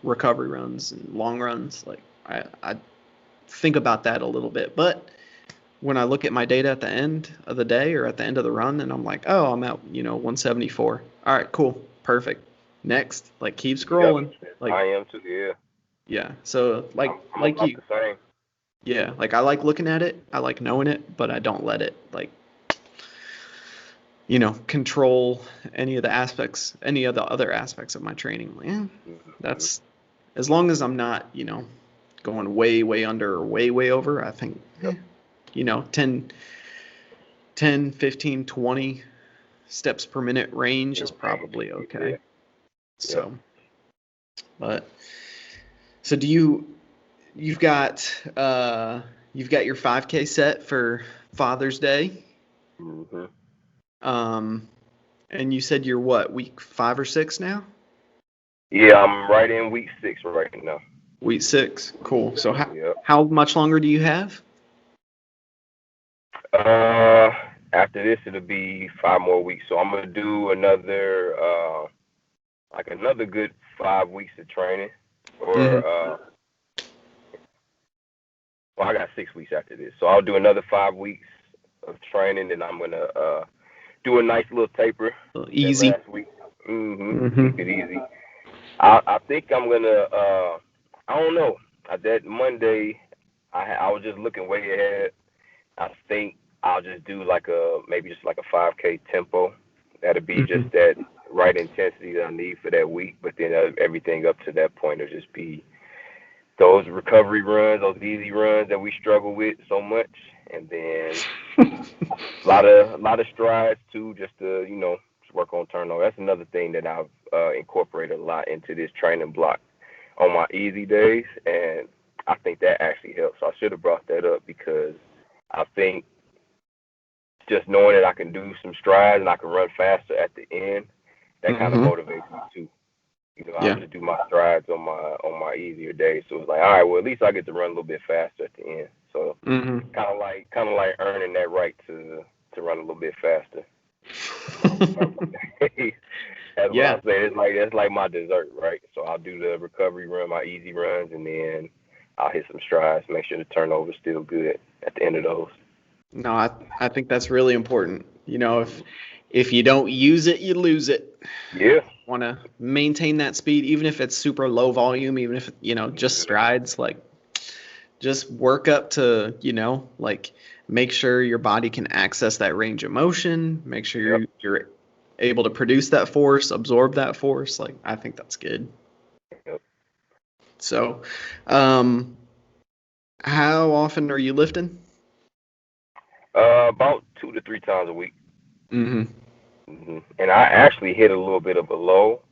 recovery runs and long runs, like I think about that a little bit. But when I look at my data at the end of the day or at the end of the run, and I'm like, oh, I'm at 174. All right, cool, perfect. Next, like keep Yep. scrolling. Like I am too. Yeah. yeah. So I'm like about you, the same. yeah. Like I like looking at it. I like knowing it, but I don't let it like control any of the other aspects of my training. Like, Mhm. that's as long as I'm not, going way, way under or way, way over, I think, Yep. 10, 10, 15, 20 steps per minute range In is range. probably okay. Yeah. Yep. So, but, so you've got, you've got your 5K set for Father's Day. Mhm. Um, and you said you're what, week 5 or 6 now? Yeah, I'm right in week 6 right now. Week 6. Cool. So Yep. how much longer do you have? Uh, After this, it'll be 5 more weeks. So I'm gonna do another, like another good 5 weeks of training, Mm-hmm. or well, I got 6 weeks after this. So I'll do another 5 weeks of training, and I'm gonna do a nice little taper that Easy. last week. Keep Mm-hmm. it easy. I think I'm gonna. I don't know. That Monday, I was just looking way ahead. I think I'll just do like maybe just like a 5K tempo. That'll be just Mm-hmm. that right intensity that I need for that week. But then everything up to that point will just be those recovery runs, those easy runs that we struggle with so much, and then a lot of strides too, just to just work on turnover. That's another thing that I've incorporated a lot into this training block on my easy days, and I think that actually helps. So I should have brought that up because I think just knowing that I can do some strides and I can run faster at the end, that kind of Mm-hmm. motivates me too. I'll Yeah. just do my strides on my easier days. So it's like, all right, well, at least I get to run a little bit faster at the end. So Mm-hmm. kind of like earning that right to run a little bit faster. That's what Yeah. I'll say. It's like that's like my dessert, right? So I'll do the recovery run, my easy runs, and then I'll hit some strides. Make sure the turnover's still good at the end of those. No, I think that's really important. If you don't use it, you lose it. Yeah. Want to maintain that speed, even if it's super low volume, even if just Mhm. strides. Like just work up to like make sure your body can access that range of motion. Make sure Yep. you're able to produce that force, absorb that force. Like I think that's good. Yep. So, um, how often are you lifting? About 2 to 3 times a week. Mm-hmm. And I actually hit a little bit of a low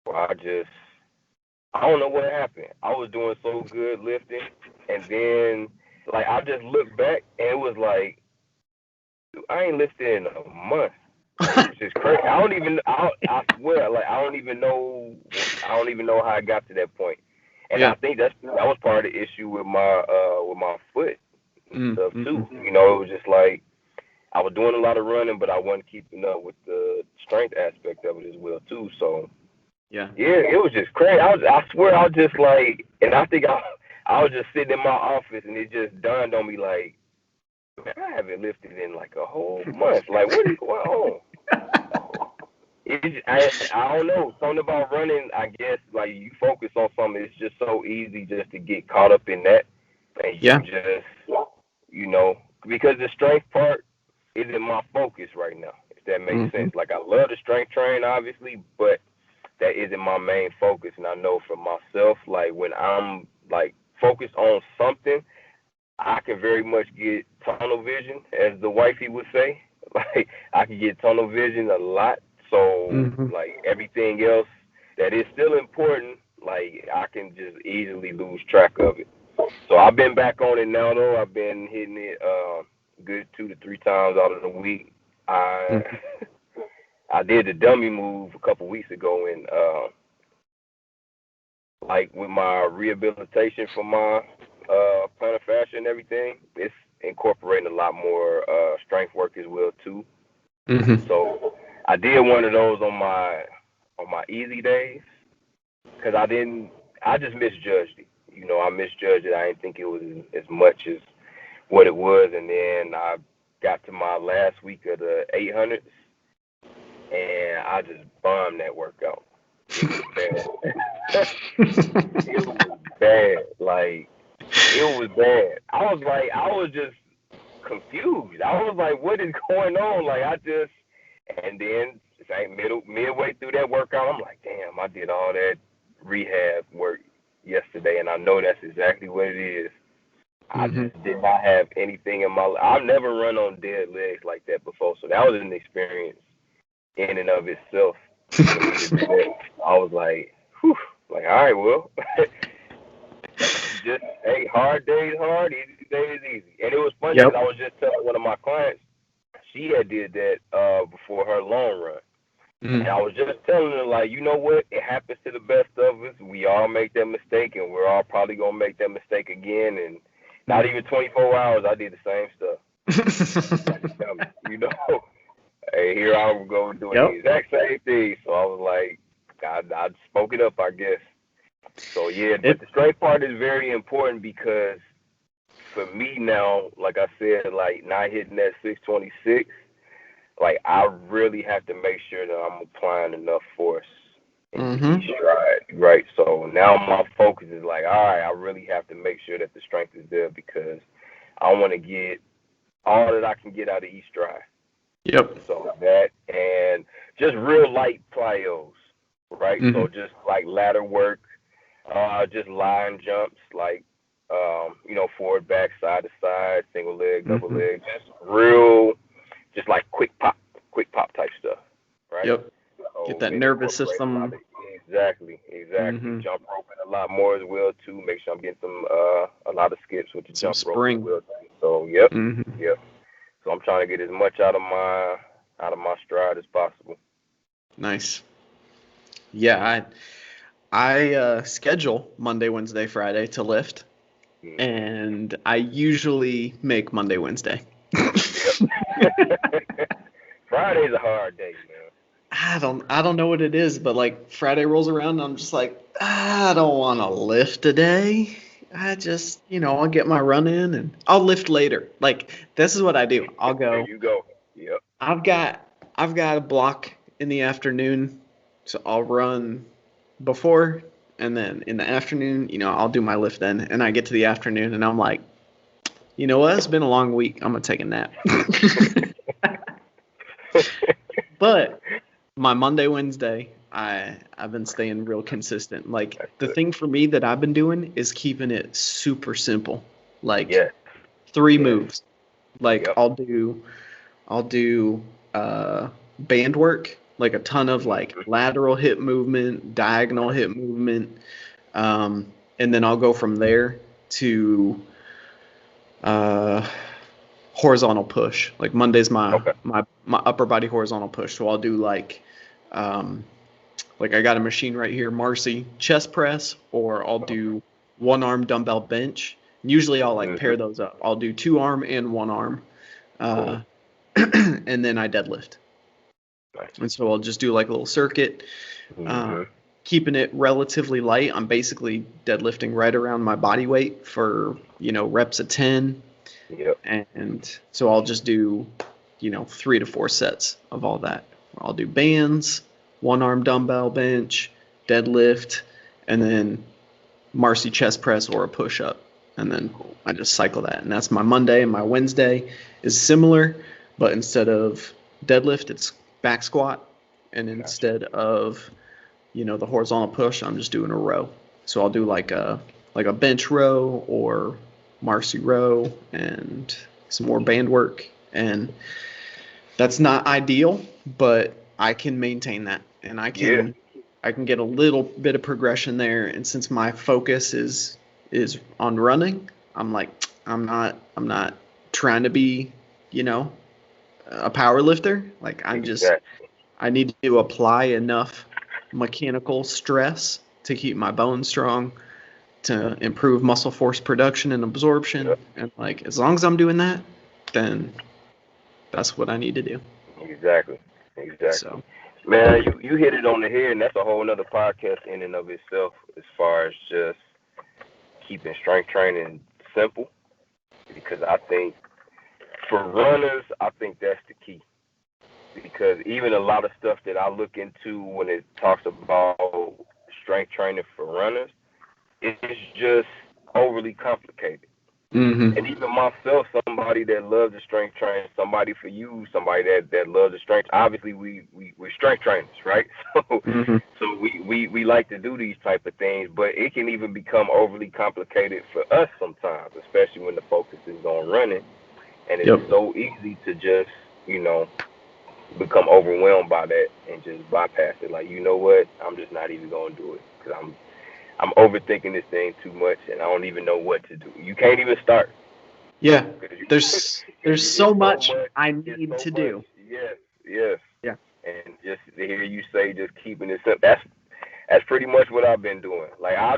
where I don't know what happened. I was doing so good lifting, and then like I just looked back and it was like I ain't lifted in a month. Like it was just crazy. I swear, like I don't even know how I got to that point. And Yeah. I think that was part of the issue with my foot and stuff Mm-hmm. too. It was just like I was doing a lot of running, but I wasn't keeping up with the strength aspect of it as well too. So Yeah. yeah, it was just crazy. I swear, I was just like, and I think I was just sitting in my office, and it just dawned on me like, man, I haven't lifted in like a whole month. Like, what is going on? I don't know. Something about running, I guess, like you focus on something, it's just so easy just to get caught up in that. And you Yeah. just, you know, because the strength part isn't my focus right now, if that makes Hmm. sense. Like, I love the strength train, obviously, but that isn't my main focus. And I know for myself, like, when I'm, like, focused on something, I can very much get tunnel vision, as the wifey would say. Like, I can get tunnel vision a lot. So, Hmm. like, everything else that is still important, like, I can just easily lose track of it. So I've been back on it now, though. I've been hitting it good 2 to 3 times out of the week. I Hmm. I did the dummy move a couple weeks ago, and like with my rehabilitation for my plantar fascia and everything, it's incorporating a lot more strength work as well too. Hmm. So I did one of those on my easy days because I just misjudged it. You know, I misjudged it. I didn't think it was as much as what it was, and then I got to my last week of the 800s, and I just bombed that workout. It was bad. It was bad. Like, it was bad. I was just confused. I was like, what is going on? Like, and then like midway through that workout, I'm like, damn, I did all that rehab work yesterday, and I know that's exactly what it is. I Hmm. just did not have anything in my life. I've never run on dead legs like that before, so that was an experience in and of itself for me to do that. I was like, whew, like, all right, well, just hey, hard days hard, easy days easy. And it was funny because Yep. I was just telling one of my clients, she had did that before her long run. And I Mm. was just telling her, like, you know what? It happens to the best of us. We all make that mistake, and we're all probably going to make that mistake again. And not even 24 hours, I did the same stuff. You know, hey, here I'm going doing the Yep. exact same thing. So I was like, I spoke it up, I guess. So yeah, but It. the strength part is very important because for me now, like I said, like not hitting that 626, like I really have to make sure that I'm applying enough force into each Hmm. stride, right? So now my focus is like, all right, I really have to make sure that the strength is there because I want to get all that I can get out of each stride. Yep. So that and just real light plyos, right? Hmm. So just like ladder work, just line jumps, like you know, forward, back, side to side, single leg, double Hmm. leg, just real, just like quick pop type stuff, right? Yep. Get So that been nervous incorporating a lot system. of exactly. Hmm. Jump roping a lot more as well too. Make sure I'm getting some a lot of skips with the Some jump rope as spring. well too. So yep, Hmm. yep. So I'm trying to get as much out of my stride as possible. Nice. Yeah, I schedule Monday, Wednesday, Friday to lift, Hmm. and I usually make Monday, Wednesday. Yep. Friday's a hard day, man. I don't know what it is, but like Friday rolls around and I'm just like, I don't want to lift today. I just, I'll get my run in and I'll lift later. Like this is what I do. I'll There go, you go. Yep. I've got I've got a block in the afternoon, so I'll run before and then in the afternoon, I'll do my lift then and I get to the afternoon and I'm like, you know what? It's been a long week. I'm gonna take a nap. But my Monday, Wednesday, I've been staying real consistent. Like That's the good. thing for me that I've been doing is keeping it super simple. Like Yes. three Yes. moves. Like Yep. I'll do band work, like a ton of like Hmm. lateral hip movement, diagonal hip movement, and then I'll go from there to uh, horizontal push. Like Monday's my Okay. my my upper body horizontal push, so I'll do um, like I got a machine right here, Marcy chest press, or I'll do one arm dumbbell bench. Usually I'll like Hmm. pair those up. I'll do two arm and one arm, Cool. uh, and then I deadlift. Nice. And so I'll just do like a little circuit, uh, Hmm. keeping it relatively light. I'm basically deadlifting right around my body weight for reps of 10. Yep. And so I'll just do, 3 to 4 sets of all that. I'll do bands, one arm dumbbell bench, deadlift, and then Marcy chest press or a push up. And then I just cycle that. And that's my Monday. And my Wednesday is similar, but instead of deadlift, it's back squat. And instead of, the horizontal push, I'm just doing a row. So I'll do like a bench row or Marcy row and some more band work. And that's not ideal, but I can maintain that. And I can get a little bit of progression there. And since my focus is on running, I'm like, I'm not trying to be, a power lifter. Like I need to apply enough mechanical stress to keep my bones strong, to improve muscle force production and absorption. Yep. And like, as long as I'm doing that, then that's what I need to do. Exactly. So, Man, you hit it on the head, and that's a whole other podcast in and of itself, as far as just keeping strength training simple. Because I think for runners, I think that's the key. Because even a lot of stuff that I look into when it talks about strength training for runners, it's just overly complicated. And even myself, somebody that loves the strength training, somebody for you, somebody that loves the strength. Obviously, we're strength trainers, right? So we like to do these type of things, but it can even become overly complicated for us sometimes, especially when the focus is on running, and it's so easy to just become overwhelmed by that and just bypass it. Like, you know what? I'm just not even gonna do it because I'm overthinking this thing too much, and I don't even know what to do. You can't even start. Yeah, there's so much I need to do. Yes. Yeah. And just to hear you say just keeping it simple, that's pretty much what I've been doing. Like I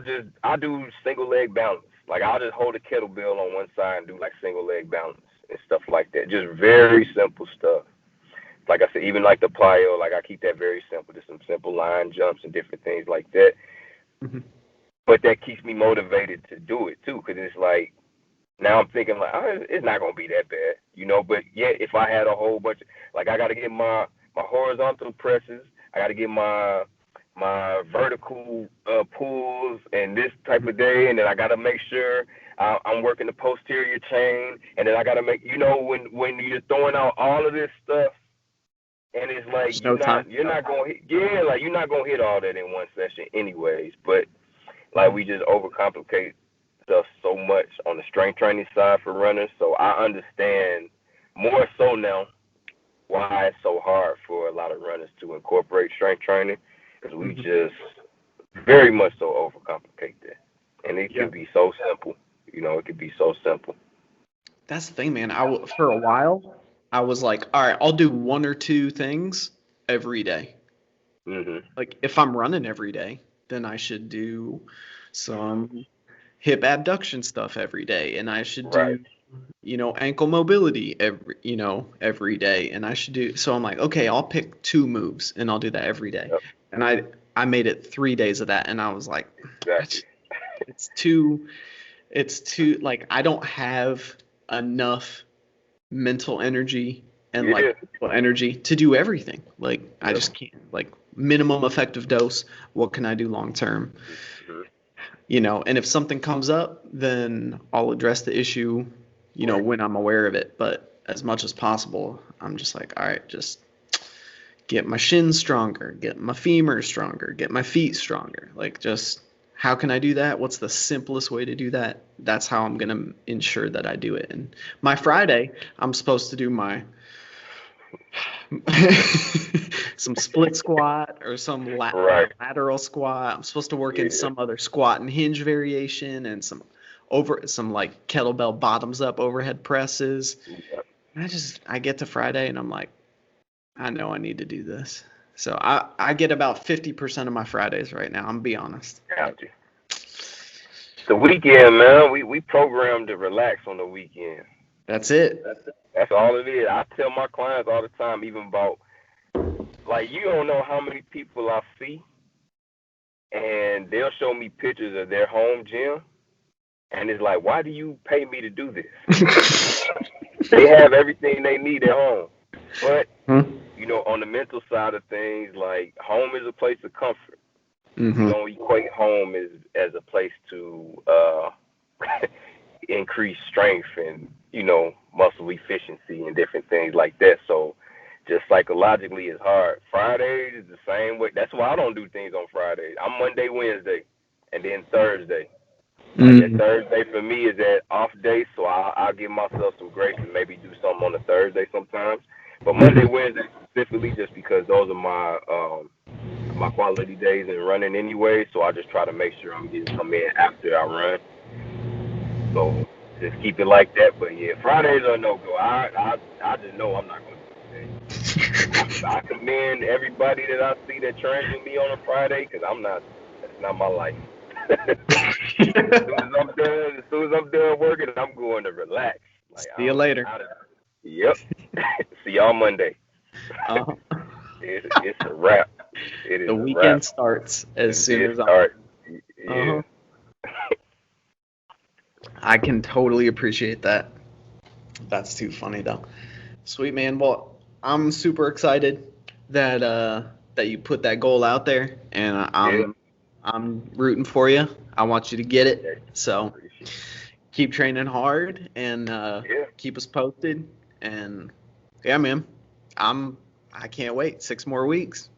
do single leg balance. Like I'll just hold a kettlebell on one side and do like single leg balance and stuff like that. Just very simple stuff. Like I said, even like the plyo, like I keep that very simple. Just some simple line jumps and different things like that. Mm-hmm. But that keeps me motivated to do it too, because it's like now I'm thinking like, it's not gonna be that bad, But yet, if I had a whole bunch, like I gotta get my horizontal presses, I gotta get my vertical pulls and this type of day, and then I gotta make sure I'm working the posterior chain, and then I gotta make, when you're throwing out all of this stuff, and it's like you're not gonna hit, like you're not gonna hit all that in one session, anyways. But like we just overcomplicate stuff so much on the strength training side for runners. So I understand more so now why it's so hard for a lot of runners to incorporate strength training, because we just very much so overcomplicate that. And it can be so simple. It can be so simple. That's the thing, man. For a while, I was like, all right, I'll do 1 or 2 things every day. Like if I'm running every day, then I should do some hip abduction stuff every day, and I should do, ankle mobility every day, and I should do. So I'm like, okay, I'll pick 2 moves, and I'll do that every day. Yep. And I made it 3 days of that, and I was like, exactly. it's too like I don't have enough mental energy and like energy to do everything. Like I just can't. Like minimum effective dose. What can I do long term? And if something comes up, then I'll address the issue, when I'm aware of it. But as much as possible, I'm just like, all right, just get my shins stronger, get my femurs stronger, get my feet stronger. Like, just how can I do that? What's the simplest way to do that? That's how I'm going to ensure that I do it. And my Friday, I'm supposed to do my some split squat or some lateral squat. I'm supposed to work in some other squat and hinge variation and some like kettlebell bottoms up overhead presses. And I get to Friday and I'm like, I know I need to do this. So I get about 50% of my Fridays right now. I'm gonna be honest. Gotcha. The weekend, man, we programmed to relax on the weekend. That's it. That's all it is. I tell my clients all the time, even about, like, you don't know how many people I see, and they'll show me pictures of their home gym, and it's like, why do you pay me to do this? They have everything they need at home. But, Hmm? on the mental side of things, like home is a place of comfort. You Mm-hmm. don't equate home as a place to increase strength and, muscle efficiency and different things like that. So just psychologically it's hard. Fridays is the same way. That's why I don't do things on Fridays. I'm Monday, Wednesday, and then Thursday. Like that Mm-hmm. Thursday for me is that off day, so I'll give myself some grace and maybe do something on a Thursday sometimes. But Monday, Wednesday specifically, just because those are my quality days in running anyway. So I just try to make sure I'm getting some in after I run. So just keep it like that. But yeah, Fridays are no go. I just know I'm not gonna do it. I commend everybody that I see that trains with me on a Friday because I'm not. That's not my life. As soon as I'm done working, I'm going to relax. Like See you later. Yep. See y'all Monday. Uh-huh. It's a wrap. It is The a wrap. weekend starts as soon It as I'm. starts. Yeah. Uh-huh. I can totally appreciate that. That's too funny though. Sweet man. Well, I'm super excited that you put that goal out there, and Yeah. I'm rooting for you. I want you to get Yeah. it. So Appreciate it. keep training hard and Yeah. keep us posted. And yeah, man, I can't wait. 6 more weeks.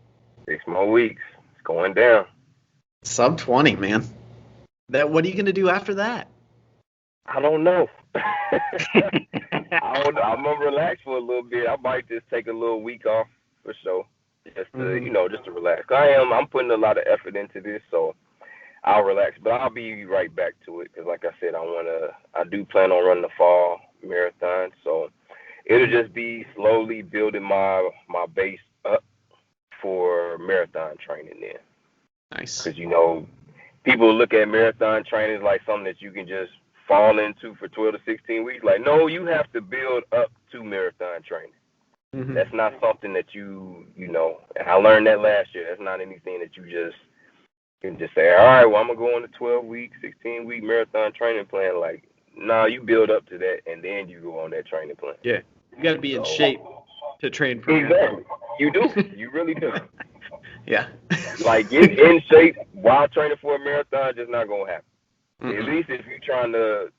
6 more weeks. It's going down. Sub 20, man. What are you gonna do after that? I don't know. I don't know. I'm gonna relax for a little bit. I might just take a little week off for sure, just to Mhm. just to relax. I'm putting a lot of effort into this, so I'll relax. But I'll be right back to it because, like I said, I do plan on running the fall marathon, so it'll just be slowly building my base up for marathon training then. Nice. Because people look at marathon training as like something that you can just fall into for 12 to 16 weeks. Like, no, you have to build up to marathon training. Mhm. That's not something that and I learned that last year. That's not anything that you just can just say, all right, well, I'm going to go on a 12-week, 16-week marathon training plan. Like, no, you build up to that, and then you go on that training plan. Yeah, you got to be in So, shape to train for exactly. marathon. You do. You really do. Yeah. Like, getting in shape while training for a marathon just not going to happen. At Mm-mm. least if you're trying to,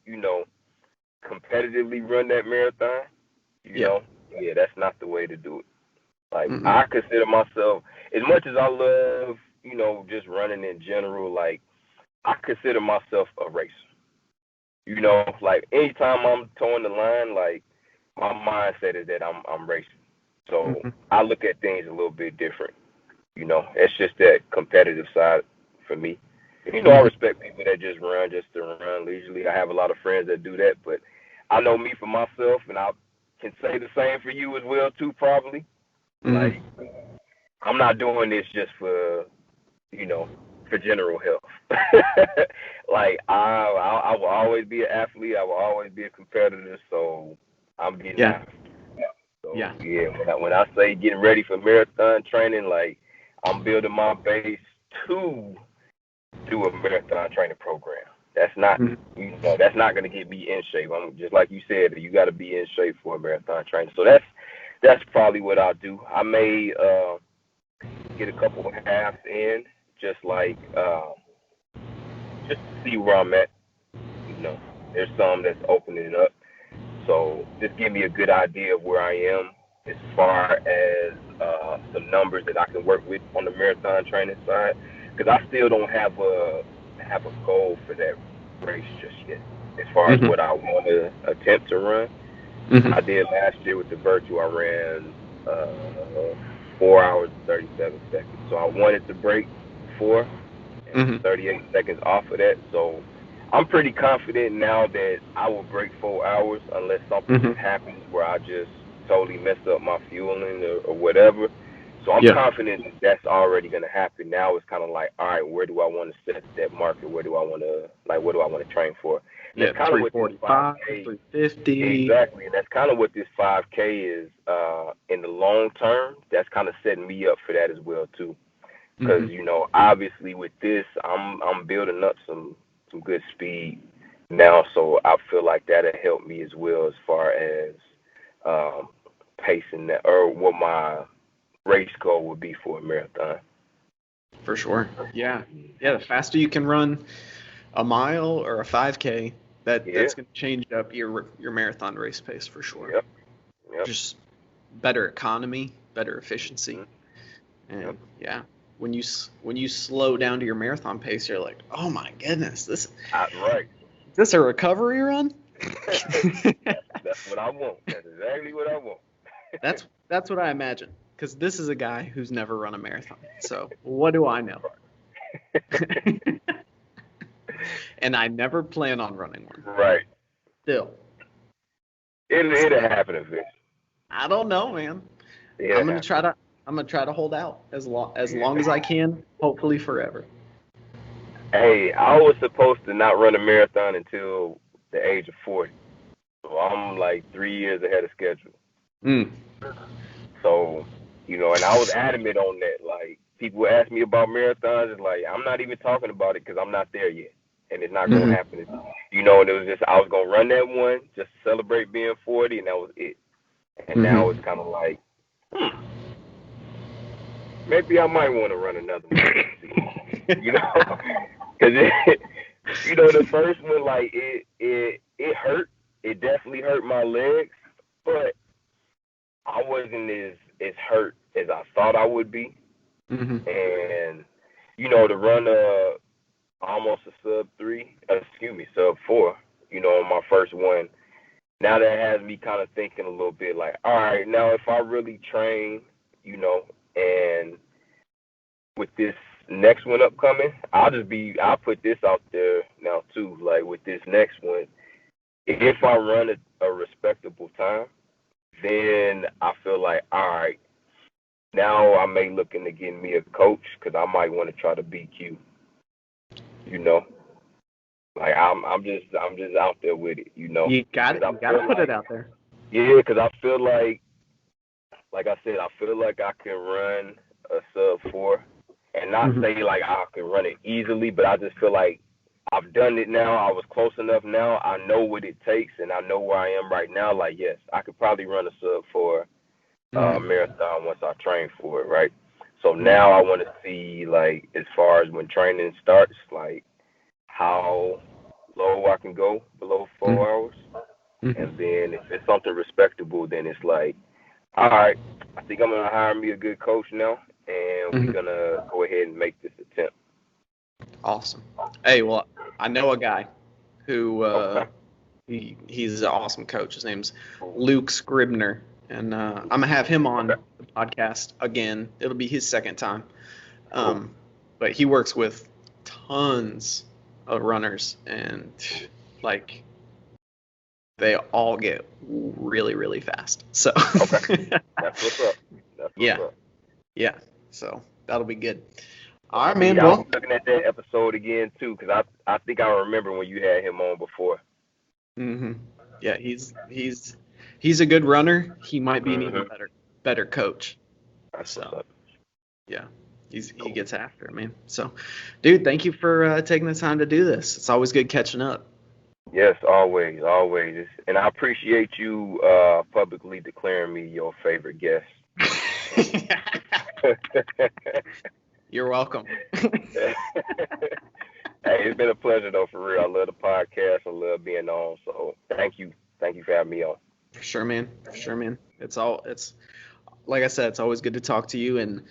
competitively run that marathon, Yeah. yeah, that's not the way to do it. Like, Mm-mm. I consider myself, as much as I love, just running in general, like, I consider myself a racer. Like, anytime I'm towing the line, like, my mindset is that I'm racing. So Mhm. I look at things a little bit different. It's just that competitive side for me. I Mhm. respect people that just run just to run leisurely. I have a lot of friends that do that, but I know me for myself, and I can say the same for you as well too. Probably, Mhm. like, I'm not doing this just for general health. Like, I will always be an athlete. I will always be a competitor. So I'm getting Yeah. after. So Yeah. yeah, when I say getting ready for marathon training, like, I'm building my base to do a marathon training program. That's not Mhm. that's not gonna get me in shape. I'm just like you said, you got to be in shape for a marathon training. So that's probably what I'll do. I may get a couple of halves in, just like just to see where I'm at. There's some that's opening up. So just give me a good idea of where I am as far as some numbers that I can work with on the marathon training side, because I still don't have a goal for that race just yet. As far as Mhm. what I want to attempt to run, Mhm. I did last year with the virtual. I ran 4 hours and 37 seconds. So I wanted to break four, and I'm Mhm. 38 seconds off of that. So I'm pretty confident now that I will break 4 hours unless something Mhm. just happens where I just totally mess up my fueling or whatever. So I'm Yeah. confident that that's already going to happen. Now it's kind of like, all right, where do I want to set that marker? Where do I want to what do I want to train for? And Yeah. that's kind of what this 345, 5K 350. exactly, and that's kind of what this 5K is in the long term. That's kind of setting me up for that as well too. Because Mhm. obviously with this, I'm building up some good speed now, so I feel like that'll help me as well as far as pacing that, or what my race goal would be for a marathon. For sure. Yeah. Yeah. The faster you can run a mile or a 5K, Yeah. that's going to change up your marathon race pace for sure. Yep. Yep. Just better economy, better efficiency, Yep. and yeah. When you slow down to your marathon pace, you're like, oh my goodness, Right. is this a recovery run? That's what I want. That's exactly what I want. That's what I imagine. Because this is a guy who's never run a marathon. So what do I know? And I never plan on running one. Right. Still. It'll happen eventually. I don't know, man. I'm gonna try to hold out as long as I can, hopefully forever. Hey, I was supposed to not run a marathon until the age of 40. So I'm like 3 years ahead of schedule. Mm. So, and I was adamant on that. Like, people ask me about marathons, it's like, I'm not even talking about it because I'm not there yet. And it's not going to happen. And it was just, I was going to run that one just to celebrate being 40, and that was it. And now it's kind of like, maybe I might want to run another one. Because, the first one, like, it hurt. It definitely hurt my legs, but I wasn't as hurt as I thought I would be. Mm-hmm. And, to run almost a sub 4, on my first one, now that has me kind of thinking a little bit like, all right, now if I really train, and with this next one upcoming, I'll put this out there now too, like with this next one, if I run a respectable time, then I feel like, all right, now I may look into getting me a coach because I might want to try to BQ. Like I'm just out there with it. You got to put it out there. Yeah, because I feel like I said, I feel like I can run a sub 4, and not say like I can run it easily, but I just feel like I've done it now. I was close enough now. I know what it takes, and I know where I am right now. Like, yes, I could probably run a sub 4 marathon once I train for it, right? So now I want to see, like, as far as when training starts, like, how low I can go below 4 hours. And then if it's something respectable, then it's like, all right, I think I'm going to hire me a good coach now, and we're going to go ahead and make this attempt. Awesome. Hey, well, I know a guy who he's an awesome coach. His name's Luke Scribner, and I'm going to have him on the podcast again. It'll be his second time. But he works with tons of runners, and like they all get really, really fast. So okay. That's what's up. Yeah. So that'll be good. All right, man. Yeah, well, I'm looking at that episode again too, because I think I remember when you had him on before. Yeah, he's a good runner. He might be an even better coach. That's what's up. Yeah. He gets after it, man. So, dude, thank you for taking the time to do this. It's always good catching up. Yes, always. And I appreciate you publicly declaring me your favorite guest. You're welcome. Hey, it's been a pleasure, though, for real. I love the podcast. I love being on. So thank you. Thank you for having me on. For sure, man. It's like I said, it's always good to talk to you. And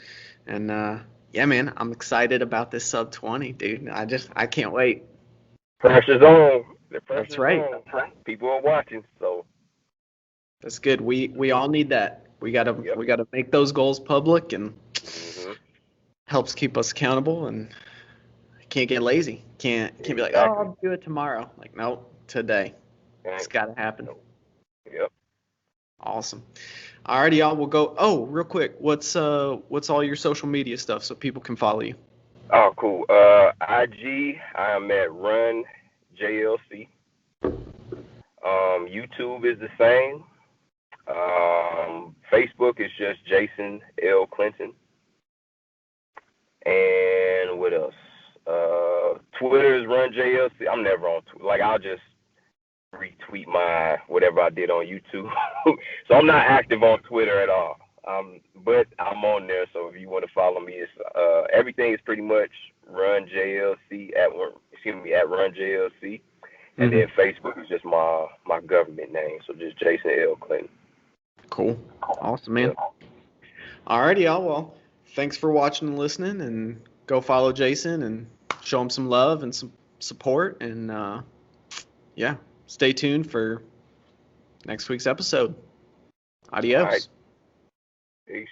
yeah, man, I'm excited about this sub 20, dude. I can't wait. Pressure's on. That's right. People are watching, so that's good. We all need that. We gotta make those goals public, and helps keep us accountable. And can't get lazy. Can't be like, oh, I'll do it tomorrow. Like, no, today. It's gotta happen. Yep. Awesome. Alrighty, y'all. We'll go. Oh, real quick. What's all your social media stuff so people can follow you? Oh, cool. IG, I'm at RunJLC. YouTube is the same. Facebook is just Jason L. Clinton. And what else? Twitter is RunJLC. I'm never on Twitter. Like, retweet my whatever I did on YouTube. So I'm not active on Twitter at all. But I'm on there. So if you want to follow me, it's everything is pretty much Run JLC at Run JLC, and Mm-hmm. then Facebook is just my government name. So just Jason L. Clinton. Cool. Awesome, Yeah. man. Alrighty, y'all. Well, thanks for watching and listening, and go follow Jason and show him some love and some support. And yeah, stay tuned for next week's episode. All right. Adios. Peace.